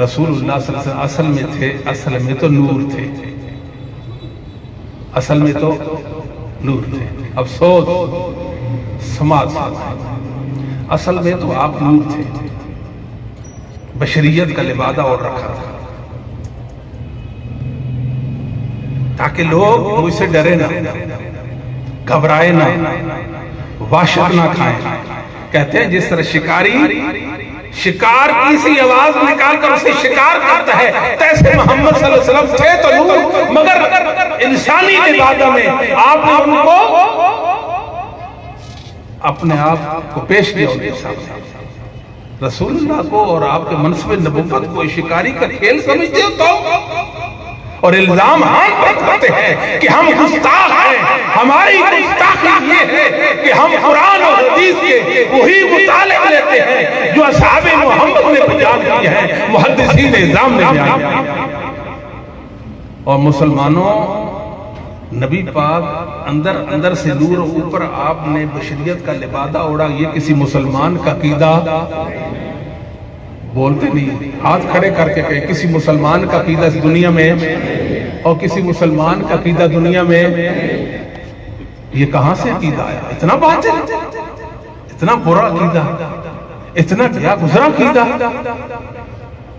رسول اللہ صلی اللہ علیہ وسلم اصل میں تھے، اصل میں تو نور تھے، اصل میں تو نور تھے۔ افسوس سماعت، اصل میں تو آپ نور تھے، بشریت کا لبادہ اور رکھا تھا تاکہ لوگ مجھ سے ڈرے نہ، گھبرائے نہ، وحشت نہ کھائیں۔ کہتے ہیں جس طرح شکار کی سی آواز نکال کر اسے شکار کرتا ہے، تیسے محمد صلی اللہ علیہ وسلم تھے تو نور، مگر انسانی لبادہ میں آپ نے ان کو اپنے آپ کو پیش کیا ان کے سامنے۔ رسول اللہ کو اور آپ کے منصب نبوت کو شکاری کا کھیل سمجھتے ہو تو، اور الزام ہم پر کرتے ہیں کہ ہم گستاخ ہیں۔ ہماری گستاخی یہ ہے کہ ہم قرآن اور حدیث کے وہی مطالب لیتے ہیں جو اصحاب محمد نے بیان کیے ہیں، محدثین اعظام نے بیان کیے ہیں۔ اور مسلمانوں، نبی پاک اندر سے نور، اوپر آپ نے بشریت کا لبادہ اوڑا، یہ کسی مسلمان کا عقیدہ بولتے نہیں، ہاتھ کھڑے کر کے کہیں کسی مسلمان کا عقیدہ اس دنیا میں، اور کسی مسلمان کا عقیدہ دنیا میں، یہ کہاں سے عقیدہ آیا؟ اتنا باطل، اتنا برا عقیدہ، اتنا کیا گزرا عقیدہ۔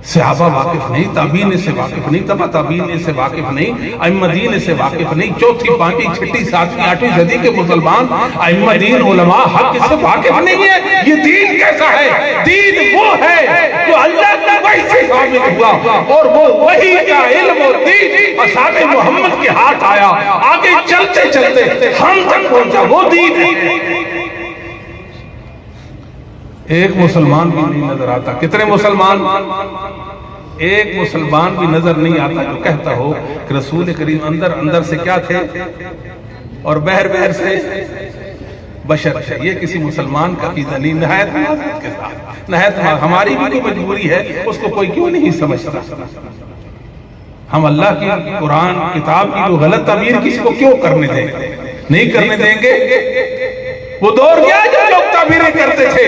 صحابہ واقف نہیں، تابعین سے واقف نہیں، تبع تابعین سے واقف نہیں، ائمہ دین سے واقف نہیں، چوتھی، پانچویں، چھٹی، ساتویں، آٹھویں صدی کے مسلمان ائمہ دین، علماء حق سے واقف نہیں ہے۔ یہ دین کیسا ہے؟ دین وہ ہے جو اللہ کی وحی سے ثابت ہوا، اور وہ وحی کا علم اور دین اصحاب محمد کے ہاتھ آیا، آگے چلتے چلتے ہم تک پہنچا، وہ دین ہے۔ ایک مسلمان بھی نہیں نظر آتا، کتنے مسلمان؟ ایک مسلمان بھی نظر نہیں آتا جو کہتا ہو کہ رسول کریم اندر سے کیا تھے اور بہر سے بشر ہے. یہ کسی مسلمان کا عقیدہ نہیں. نہایت معذرت کے ساتھ نہایت ہماری بھی تو مجبوری ہے, اس کو کوئی کیوں نہیں سمجھتا. ہم اللہ کی قرآن کتاب کی وہ غلط تعبیر کسی کو کیوں کرنے دیں گے؟ نہیں کرنے دیں گے. وہ دور گیا جب لوگ تعبیریں کرتے تھے,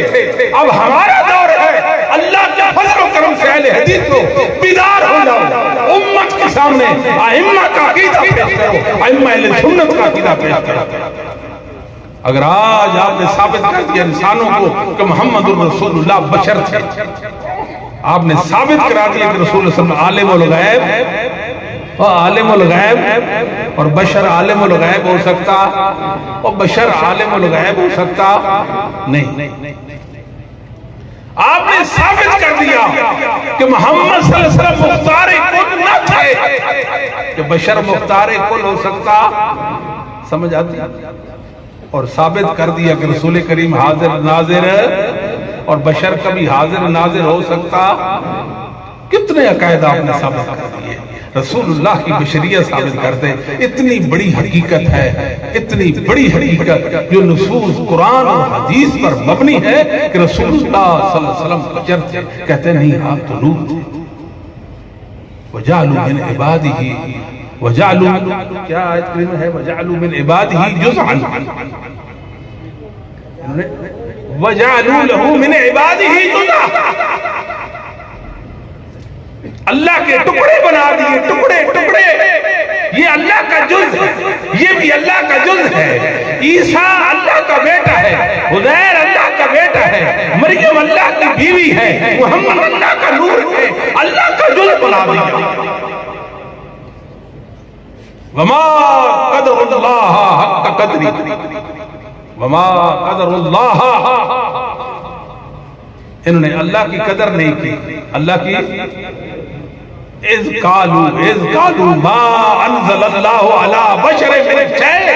اب ہمارا دور ہے. اللہ کے فضل و کرم سے اہل حدیث کو بیدار ہو جاؤ, امت کے سامنے ائمہ کا عقیدہ پیش کرو, ائمہ اہل سنت کا عقیدہ پیش کرو. اگر آج آپ نے ثابت کر دیا انسانوں کو کہ محمد الرسول اللہ بشر تھے, آپ نے ثابت کرا دیا کہ رسول اللہ صلی اللہ علیہ وسلم عالم الغیب اور بشر عالم الغیب ہو سکتا اور بشر عالم الغیب ہو سکتا نہیں. آپ نے ثابت کر دیا کہ محمد صلی اللہ علیہ وسلم مختار کل نہ تھے, کہ بشر مختار کل ہو سکتا. سمجھ آتی؟ اور ثابت کر دیا کہ رسول کریم حاضر ناظر اور بشر کبھی حاضر ناظر ہو سکتا. کتنے عقائد آپ نے ثابت کر دیے. رسول اللہ کی بشریت ثابت کرتے. اتنی بڑی حقیقت ہے, اتنی بڑی حقیقت جو نصوص قرآن اور حدیث پر مبنی ہے کہ رسول اللہ صلی اللہ علیہ وسلم بشر تھے. کہتے نہیں آپ تو نور تھے. وَجَعْلُوا مِنْ عِبَادِهِ وَجَعْلُوا کیا آیت کریم ہے؟ وَجَعْلُوا مِنْ عِبَادِهِ جُزْءًا وَجَعْلُوا لَهُ مِنْ عِبَادِهِ جُزْءًا. اللہ کے ٹکڑے بنا دیے, ٹکڑے. یہ اللہ کا جز ہے, یہ بھی اللہ کا جز ہے. عیسیٰ اللہ کا بیٹا ہے, عزیر اللہ کا بیٹا ہے, مریم اللہ کی بیوی ہے, محمد اللہ کا نور ہے. اللہ کا جز بنا دیا. وما قدر اللہ حق قدری, وما قدر اللہ, انہوں نے اللہ کی قدر نہیں کی. اللہ کی اذ قالوا ما انزل اللہ علی بشر من شیء,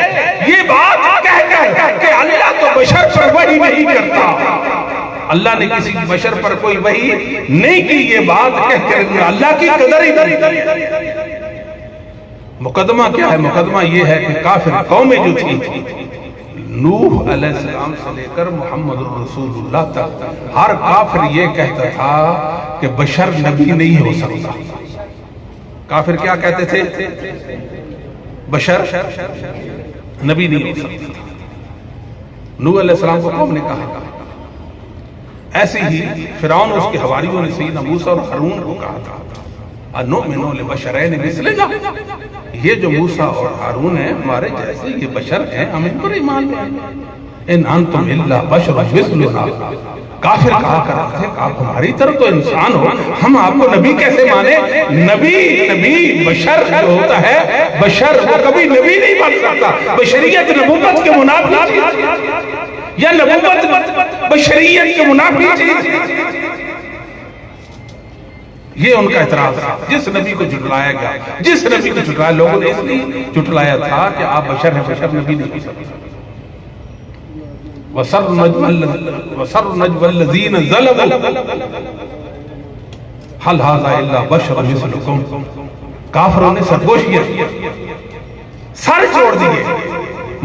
یہ بات کہہ کر کہ اللہ تو بشر پر وحی نہیں کرتا, اللہ نے کسی بشر پر کوئی وحی نہیں کی, یہ بات کہہ کر اللہ کی قدر ہی نہیں. مقدمہ کیا ہے؟ مقدمہ یہ ہے کہ کافر قومیں جو تھی, نوح علیہ السلام سے لے کر محمد رسول اللہ تک, ہر کافر یہ کہتا تھا کہ بشر نبی نہیں ہو سکتا. کافر کیا کہتے تھے؟ بشر نبی نہیں ہو سکتا. نوح علیہ السلام کو قوم نے کہا. ایسے ہی فرعون اس کے حواریوں نے سیدنا موسیٰ اور ہارون کو کہا تھا اَنُؤْمِنُ لِبَشَرَيْنِ مِثْلِنَا, یہ جو موسیٰ اور ہارون ہیں ہمارے جیسے, یہ بشر ہیں, ہم ان پر ایمان لیں. اِنْ أَنْتُمْ إِلَّا بَشَرٌ مِثْلُنَا, کافر کہا کرتے تھے آپ ہماری طرح تو انسان ہو, ہم آپ کو نبی کیسے مانے؟ نبی بشر جو ہوتا ہے, بشر وہ کبھی نبی نہیں بن سکتا. بشریت نبوت کے منافی یا نبوت بشریت کے منافی چیز, یہ ان کا اعتراض تھا. جس نبی کو جھٹلایا گیا, جس نبی کو جھٹلایا, لوگوں نے اس لیے جھٹلایا تھا کہ آپ بشر ہیں, بشر نبی نہیں ہو سکتے. وَسَرُّ نَجْوَ الَّذِينَ ظَلَمُوا هَلْ هَذَا إِلَّا بَشَرٌ مِثْلُكُمْ, کافروں نے سرگوشیاں سر چھوڑ دیے.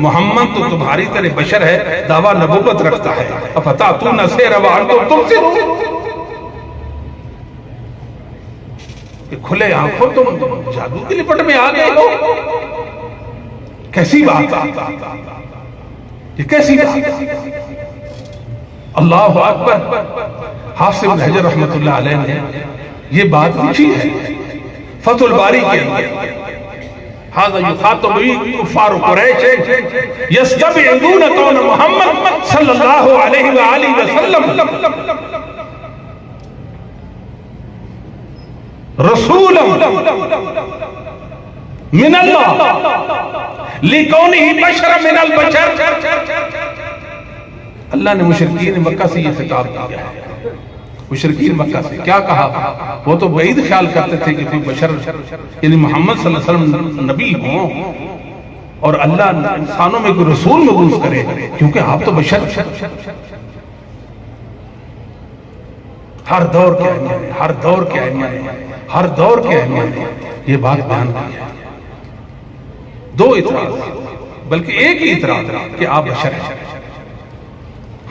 محمد تو تمہاری طرح بشر ہے, دعویٰ نبوت رکھتا ہے. أَفَتَأْتُونَ السِّحْرَ وَأَنْتُمْ تُبْصِرُونَ, کہ کھلے آنکھوں تم جادو کی لپٹ میں آ گئے ہو. کیسی بات ہے یہ, کیسی بات؟ اللہ اکبر. حافظ ابن حجر رحمت اللہ علیہ نے یہ بات لکھی ہے فتح الباری کے اندر. هذا يخاطب به كفار قريش يستبعدون كون محمد صلی اللہ علیہ وآلہ وسلم رسول من اللہ لکونہ بشر من البشر. اللہ نے مشرکین مکہ سے یہ خطاب کیا ہے. مشرکین مکہ سے کیا کہا؟ وہ تو بعید خیال کرتے تھے کہ کوئی بشر یعنی محمد صلی اللہ علیہ وسلم نبی ہوں اور اللہ انسانوں میں کوئی رسول مبعوث کرے, کیونکہ آپ تو بشر. ہر دور کے ائمہ نے ہر دور کے اہمیت نے یہ بات بیان کی ہے. دو اعتراض بلکہ ایک ہی اعتراض کہ آپ بشر ہیں،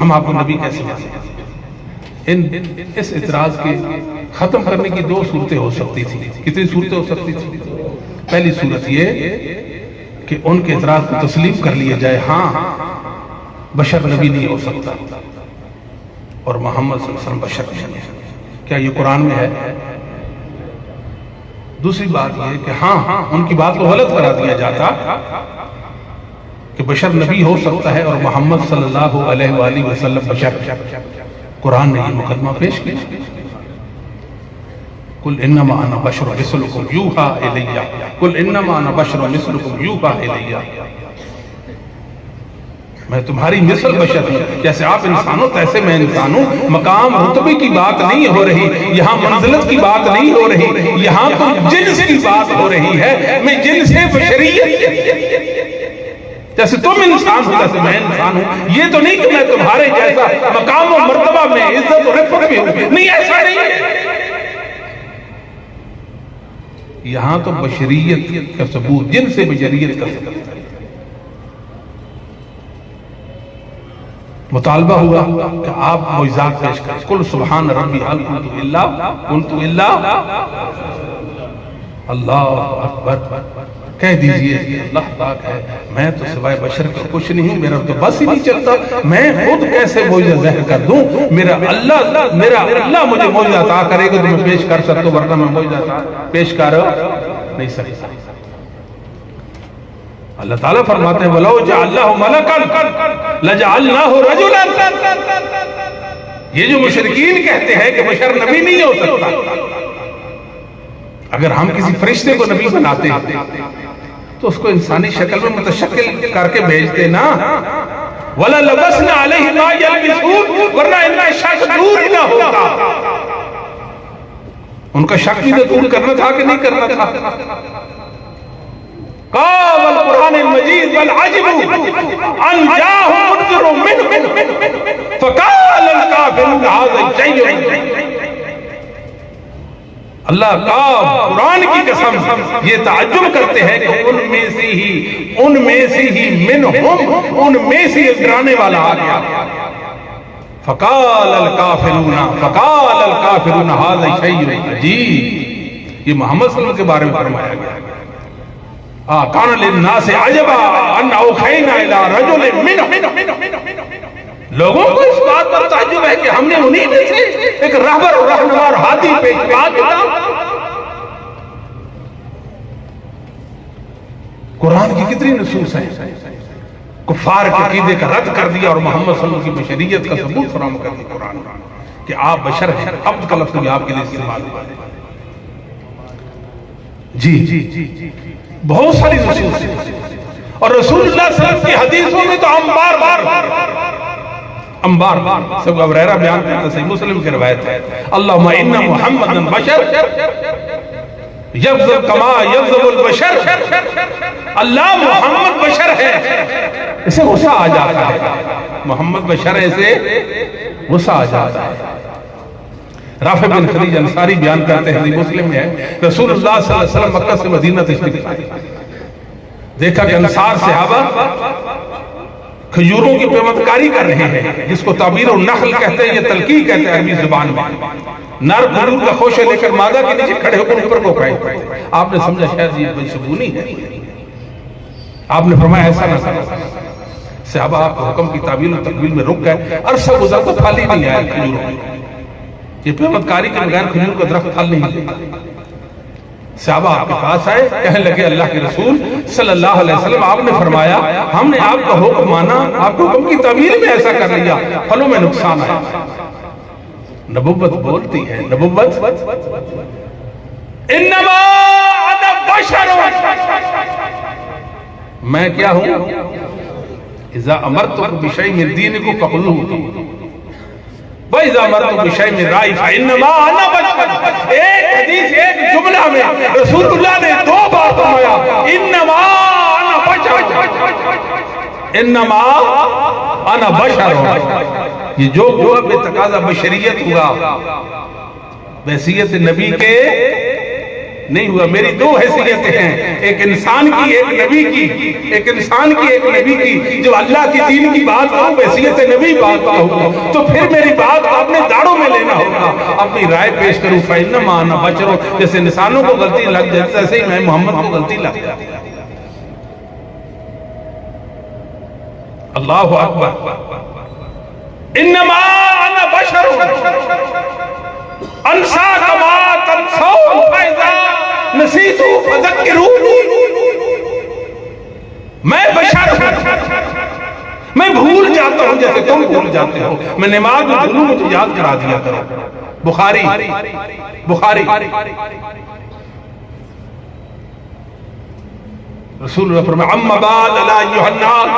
ہم آپ کو نبی کیسے مانیں. اس اعتراض کے ختم کرنے کی دو صورتیں ہو سکتی تھی. کتنی صورتیں ہو سکتی تھی؟ پہلی صورت یہ کہ ان کے اعتراض کو تسلیم کر لیا جائے، ہاں بشر نبی نہیں ہو سکتا اور محمد صلی اللہ علیہ وسلم بشر نہیں ہے. کیا یہ قرآن میں ہے؟ دوسری بات یہ کہ ہاں ان کی بات کو غلط کرا دیا جاتا کہ بشر نبی ہو سکتا ہے اور محمد صلی اللہ علیہ وآلہ وسلم بشر. قرآن نے یہ مقدمہ پیش کیا، قل انما انا بشر مثلکم یوحی الی، قل انما انا بشر مثلکم یوحی الی، میں تمہاری مثل بشر ہوں، جیسے آپ انسان ہو تیسے میں انسان ہوں. مقام رتبے کی بات نہیں ہو رہی یہاں، منزلت کی بات نہیں ہو رہی یہاں، تو جنس کی بات ہو رہی ہے. میں جنس بشریت، جیسے تم انسان ہو جیسے میں انسان ہوں. یہ تو نہیں کہ میں تمہارے جیسا مقام و مرتبہ میں عزت و رفعت میں ہوں، نہیں، ایسا نہیں ہے. یہاں تو بشریت کا ثبوت، جنس بشریت کا ثبوت. مطالبہ ہوا کہ آپ معجزات پیش کریں. قل سبحان ربی هل كنت الا اللہ اکبر. کہہ دیجئے کہ اللہ پاک ہے، میں تو سوائے بشر کا کچھ نہیں ہوں، میرا تو بس ہی نہیں چلتا، میں خود کیسے معجزہ ظاہر کر دوں. میرا اللہ مجھے معجزہ عطا کرے گا تو میں پیش کر سکتا ہوں، ورنہ میں معجزہ پیش کر نہیں سکتا. اللہ تعالیٰ فرماتے ہیں وَلَوْ جَعَلْنَاهُ مَلَكًا لَجَعَلْنَاهُ رَجُلًا. یہ جو مشرکین کہتے ہیں کہ بشر نبی نہیں ہو سکتا، اگر ہم کسی فرشتے کو نبی بناتے تو اس کو انسانی شکل میں متشکل کر کے بھیجتے نا. وَلَلَبَسْنَا عَلَيْهِ مَا يَلْبِسُونَ، ورنہ ان کا شک دور نہ ہوتا. ان کا شک بھی دور کرنا تھا کہ نہیں کرنا تھا. قال القرآن المجید بل عجبوا ان جاءهم منذر منهم فقال الكافرون هذا شيء. اللہ کا قرآن کی قسم یہ تعجب کرتے ہیں کہ ان میں سے ہی منہم، ان میں سے ڈرانے والا آ گیا. فقال الكافرون هذا شيء عجیب. یہ محمد صلی اللہ علیہ وسلم کے بارے میں فرمایا گیا. کان للناس عجبا ان اوحینا الی رجل منهم. لوگوں کو اس بات پر تعجب ہے کہ ہم نے انہی میں سے ایک رہبر اور رہنما اور ہادی پیش کیا. قرآن کی کتنی نصوص ہیں. کفار کے عقیدے کا رد کر دیا اور محمد صلی اللہ علیہ وسلم کی بشریت کا ثبوت فراہم کر دیا قرآن کہ آپ بشر ہیں. عبد کا لفظ بھی آپ کے لیے استعمال ہوا ہے. جی بہت ساری نصوص ہیں اور رسول اللہ صلی اللہ علیہ وسلم کی حدیثوں میں تو ہم بار بار سب ابو ہریرہ بیان کرتے ہیں، صحیح مسلم کی روایت ہے، اللہم ان محمدًا بشر یغضب کما یغضب البشر. اللہ محمد بشر ہے، اسے غصہ آ جاتا ہے. محمد بشر ہے، اسے غصہ آ جاتا ہے. رافع بن خدیج انصاری بیان کرتے ہیں، مسلم میں ہے، رسول اللہ صلی اللہ علیہ وسلم مکہ سے مدینہ تشریف لائے. دیکھا کہ انصار صحابہ کھجوروں کی پیوندکاری کر رہے ہیں، جس کو تعبیر النخل کہتے ہیں، یہ تلقیح کہتے ہیں عربی زبان میں. نر کھجور کا خوشہ لے کر مادہ کے نیچے کھڑے ہو کر اوپر کو کھائے. آپ نے سمجھا شاید یہ بے شگونی ہے. آپ نے فرمایا ایسا نہ کرو. صحابہ آپ حکم کی تعبیر و تقبیل میں رک گئے. عرصہ گزر تو پھل ہی نہیں آیا کھجوروں میں. یہ پیوندکاری کے بغیر کھجور کا درخت پھل نہیں دیتا. صحابہ آپ کے پاس آئے، کہنے لگے اللہ کے رسول صلی اللہ علیہ وسلم آپ نے فرمایا ہم نے آپ کا حکم مانا، آپ کو حکم کی تعبیر میں ایسا کر لیا، پھلوں میں نقصان آیا. نبوت بولتی ہے، نبوت انما انا بشر، میں کیا ہوں؟ اذا امرتکم بشیء من دینکم فخذوہ وَإِذَا مَرْتُ بِشَيْءٍ مِّن رَأْيٍ فَإِنَّمَا أَنَا بَشَرٌ. ایک حدیث ایک جملہ میں رسول اللہ نے دو بار فرمایا انما انا بشر، انما انا بشر. یہ جو ہوا بے تقاضا بشریت ہوا، بحیثیت نبی کے نہیں ہوا. میری دو حیثیتیں ہیں, ایک انسان کی ایک نبی کی, ایک انسان کی ایک نبی کی. جب اللہ کی دین کی بات ہو, حیثیت نبی بات ہو, تو پھر میری بات آپ نے داڑوں میں لینا ہوگا. اپنی رائے پیش کروں, فَإِنَّمَا أَنَا بَشَرٌ, جیسے انسانوں کو غلطی لگ جاتی ایسے ہی میں محمد کو غلطی لگ جاتی. اللہ اکبر. انما انا بشر انسا کما تنسون فاذا نسیت فذکرونی. میں بشر ہوں, میں بھول جاتا ہوں جیسے تم بھول جاتے ہو. میں نماز میں بھولوں, مجھے یاد کرا دیا کرو. بخاری رسول اللہ فرمائے اما بعد الا ایھا الناس,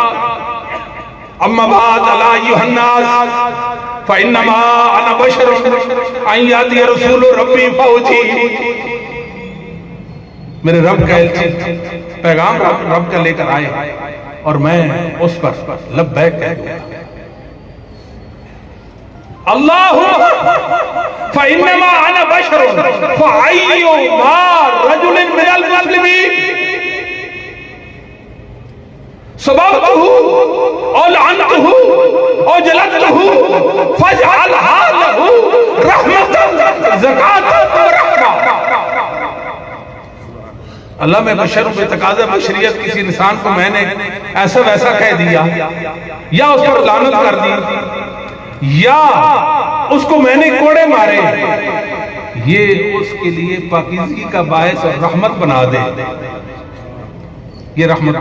اما بعد الا ایھا الناس فانما انا بشر ان یاتی رسول ربی فاوتی. میرے رب کا پیغام رب کا لے کر آئے اور میں اس پر لبیک کہہ دوں. اللہ فانما انا بشر فایما رجل من المسلمین سببته اور لعنته اور جلدته فاجعلها له رحمتا زکاة ورحمہ. اللہ میں بشر ہوں, بے تقاضا بشریت کسی انسان کو میں نے ایسا ویسا کہہ دیا, یا اس پر لعنت کر دی, یا اس کو میں نے کوڑے مارے, یہ اس کے لیے پاکیزگی کا باعث اور رحمت بنا دے. یہ رحمت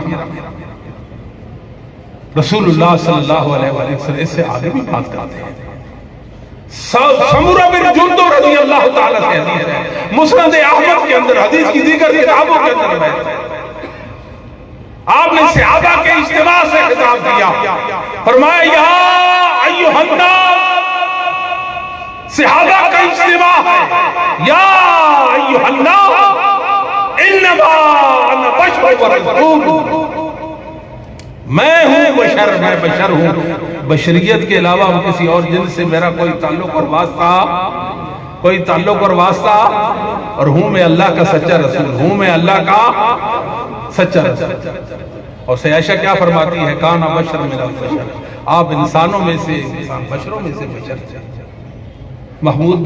رسول اللہ صلی اللہ علیہ وسلم اس سے آگے بھی بات کرتے ہیں. سمورہ بن جندب رضی اللہ تعالیٰ سے حدیث ہے, مسند احمد کے اندر, حدیث کی دیگر کتابوں کے اندر ہے. آپ نے صحابہ کے اجتماع سے خطاب کیا, فرمایا یا ایھا الناس, صحابہ کا اجتماع ہے, یا ایھا الناس انما انا بشر ورسول. میں ہوں بشر, میں بشر ہوں, بشریت کے علاوہ کسی اور جن سے میرا کوئی تعلق اور واسطہ, کوئی تعلق اور واسطہ, اور ہوں میں اللہ کا سچا رسول, ہوں میں اللہ کا سچا رسول. اور عائشہ کیا فرماتی ہے, کانا بشر من البشر, آپ انسانوں میں سے انسان, بشروں میں سے بشر. محمود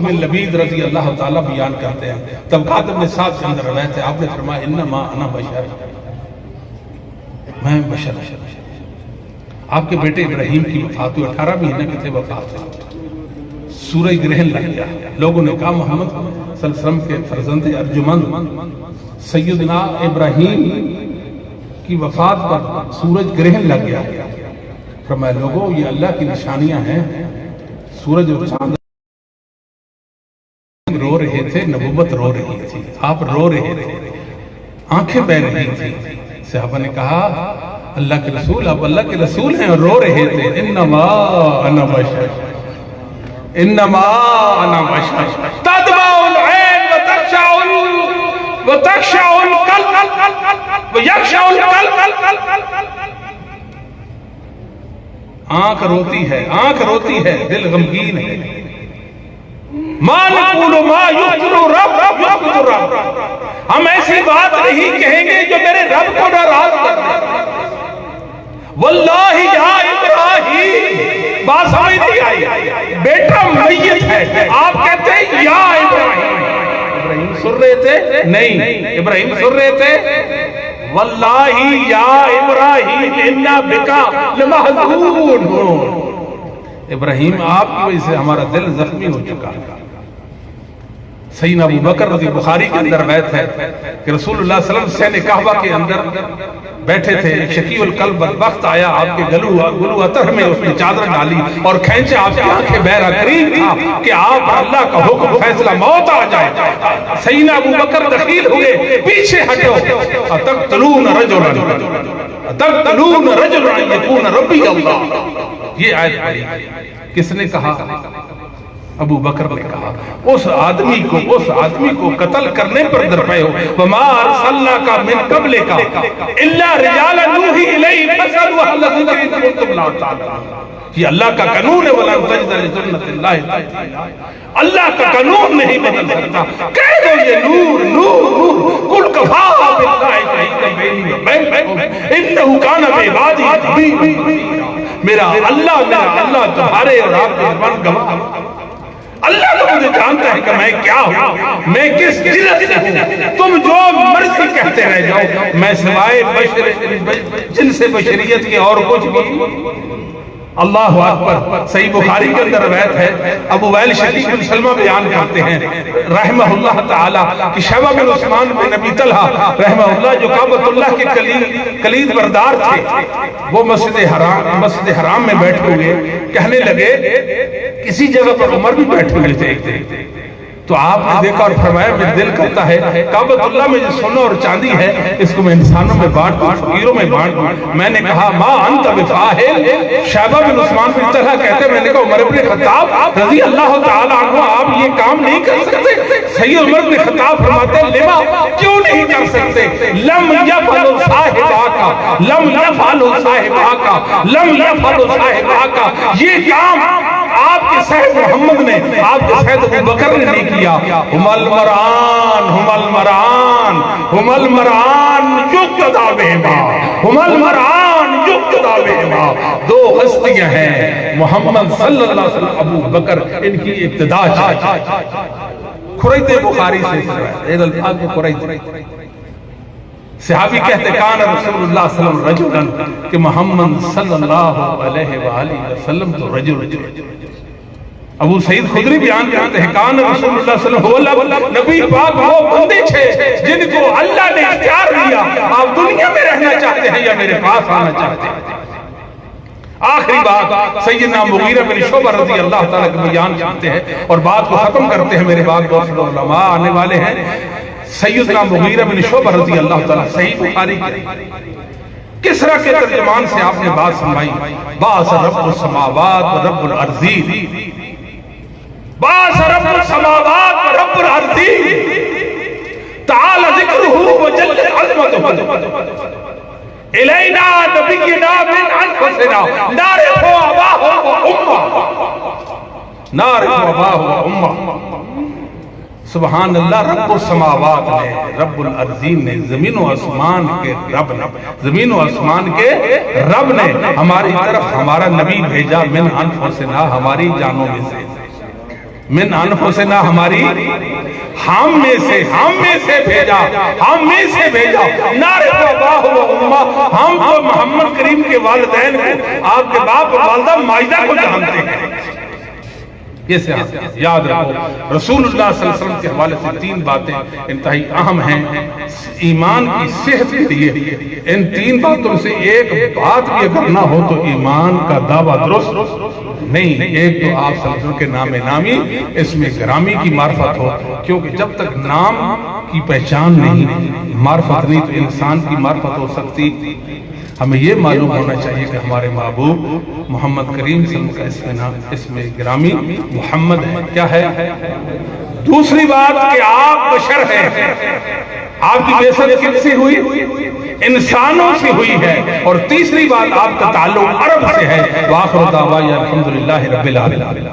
بن لبید رضی اللہ تعالیٰ بیان کرتے ہیں, طبقات ابن سعد کے اندر روایت ہے, آپ نے فرمایا انما انا بشر, میں بشر. آپ کے بیٹے ابراہیم کی وفات ہوئی, 18 مہینے کے تھے وفات ہوئی, سورج گرہن لگ گیا. لوگوں نے کہا محمد صلی اللہ علیہ وسلم کے فرزند ارجمند سیدنا ابراہیم کی وفات پر سورج گرہن لگ گیا. فرمایا لوگوں یہ اللہ کی نشانیاں ہیں. سورج اور چاند رو رہے تھے, نبوت رو رہی تھی, آپ رو رہے تھے, آنکھیں بہ رہی تھی. صحابہ نے کہا اللہ کے رسول, آپ اللہ کے رسول ہیں اور رو رہے تھے. انما انا بشر, انما انا بشر تدمع العین وتخشع القلب ویخشع القلب. آنکھ روتی ہے, آنکھ روتی ہے, دل غمگین ہے. ما نقول ما یقتل رب یقتل رب, ہم ایسی بات نہیں کہیں گے جو میرے رب کو ناراض کر دے. واللہ یا ابراہیم, بات سمجھ نہیں آئی, بیٹا میت ہے, آپ کہتے ہیں یا ابراہیم. ابراہیم سن رہے تھے؟ نہیں, ابراہیم سن رہے تھے واللہ یا ابراہیم انا بکا لمحزون. ابراہیم آپ کی وجہ سے ہمارا دل زخمی ہو چکا ہے. سیدنا ابو بکر رضی بخاری کے اندر روایت ہے کہ رسول اللہ صلی اللہ علیہ وسلم سین کعبہ کے اندر بیٹھے تھے, ایک شقی القلب بدبخت آیا, آپ کے گلو اتر میں اس نے چادر ڈالی اور کھینچے, آپ کی آنکھیں بہرا قریب تھا کہ آپ اللہ کا حکم فیصلہ موت آ جائے. سیدنا ابو بکر دخیل ہوئے, پیچھے ہٹو, اتقتلون رجلا یکون ربی اللہ. یہ آیت پڑھی, کس نے کہا ابو بکر نے کہا اس آدمی کو قتل کرنے پر درپے ہو وما ارسلناک من قبلک الا رجالا نوحی الیہم فاسألوا اہل الذکر ان کنتم لا تعلمون. یہ اللہ کا قانون ہے وَلَن تَجِدَ لِسُنَّتِ اللَّهِ تَبْدِيلًا. اللہ کا قانون نہیں بدل سکتا. کہہ دو یہ نور نور قل کفا باللہ شہیدا بینی و بینکم انہ کان بعبادی خبیرا. میرا اللہ تمہارے اور آپ کے درمیان گواہ. اللہ تو مجھے جانتا ہے کہ میں کیا ہوں, میں کس جنس سے ہوں. تم جو مرضی کہتے رہ جاؤ, میں سوائے جن سے بشریت کے اور کچھ نہیں. اللہ اکبر. صحیح بخاری کے اندر روایت ہے, ابو وائل شقیق بن سلمہ بیان کرتے ہیں رحمہ اللہ تعالی کہ شیبہ بن عثمان بن ابی طلحہ رحمہ اللہ جو کعبۃ اللہ کے کلید بردار تھے, وہ مسجد حرام میں بیٹھے ہوئے کہنے لگے, کسی جگہ پر عمر بھی بیٹھے ہوئے تھے, تو آپ نے دیکھا اور فرمایا میرا دل کرتا ہے کعبۃ اللہ میں جو سونا اور چاندی ہے اس کو میں انسانوں میں بانٹ دوں, فقیروں میں بانٹ دوں. میں نے کہا ما انت بفاعل. شیبہ بن عثمان بن طلحہ کہتے میں نے کہا عمر بن خطاب رضی اللہ تعالی عنہ آپ یہ کام نہیں کر سکتے. سید عمر بن خطاب فرماتے ہیں لما, کیوں نہیں کر سکتے؟ لم یفعل صاحباک لم یفعل صاحباک لم یفعل صاحباک. یہ کام آپ کے صاحب محمد نے, آپ کے صاحب ابو بکر نے نہیں کیا. ہم المرآن ہم المرآن ہم المرآن یقتدی بہما ہم المرآن یقتدی بہما. دو ہستیاں ہیں محمد صلی اللہ علیہ وسلم, ابو بکر, ان کی اقتداء چاہیے. خرید بخاری سے ایک الفاظ میں خرید صحابی کہتے کان رسول اللہ صلی اللہ علیہ وسلم کہ محمد صلی اللہ علیہ وآلہ وسلم تو رجل. ابو سعید خدری بیان کرتے ہیں کان رسول اللہ صلی اللہ علیہ وسلم, نبی پاک وہ بندے تھے جن کو اللہ نے اختیار دیا, آپ دنیا میں رہنا چاہتے ہیں یا میرے پاس آنا چاہتے ہیں. آخری بات سیدنا مغیرہ بن شعبہ رضی اللہ تعالیٰ کے بیان کرتے ہیں اور بات کو ختم کرتے ہیں. میرے باپ دوست علماء آنے والے ہیں. سیدنا مغیرہ بن شعبہ رضی اللہ تعالیٰ, صحیح بخاری کسرا کے ترجمان سے آپ نے بات سنوائی, باس رب السماوات و رب الارضین, باس رب السماوات و رب الارضین تعالی ذکرہ و جل عظمتہ الینا نبینا من انفسنا نعرف اباہ و امہ نعرف اباہ و امہ. سبحان اللہ. رب السماوات نے, رب الارضین نے, زمین و آسمان کے رب نے, زمین و آسمان کے رب نے ہماری طرف ہمارا نبی بھیجا من انفسنا, ہماری جانوں میں سے, من انفسنا ہماری ہم میں سے بھیجا, ہم میں سے بھیجا. نعرف اباہ و امہ, ہم تو محمد کریم کے والدین کو, آپ کے باپ اور والدہ ماجدہ کو جانتے ہیں. یہ سے یاد رکھو رسول اللہ صلی اللہ علیہ وسلم کے حوالے سے تین باتیں انتہائی اہم ہیں ایمان کی صحت کے لیے. ان تین باتوں سے ایک بات بھی اگر نہ ہو تو ایمان کا دعویٰ درست نہیں. ایک تو آپ صلی اللہ علیہ وسلم کے نام نامی, اس میں گرامی کی معرفت ہو, کیونکہ جب تک نام کی پہچان نہیں, معرفت نہیں, تو انسان کی معرفت ہو سکتی. ہمیں یہ معلوم ہونا چاہیے کہ ہمارے محبوب محمد کریم صلی اللہ علیہ وسلم کا اسم گرامی محمد ہے. کیا ہے؟ دوسری بات کہ آپ بشر ہیں, آپ کی بعثت کن سے ہوئی؟ انسانوں سے ہوئی ہے. اور تیسری بات آپ کا تعلق عرب سے ہے. وآخر دعوانا الحمدللہ رب العالمین.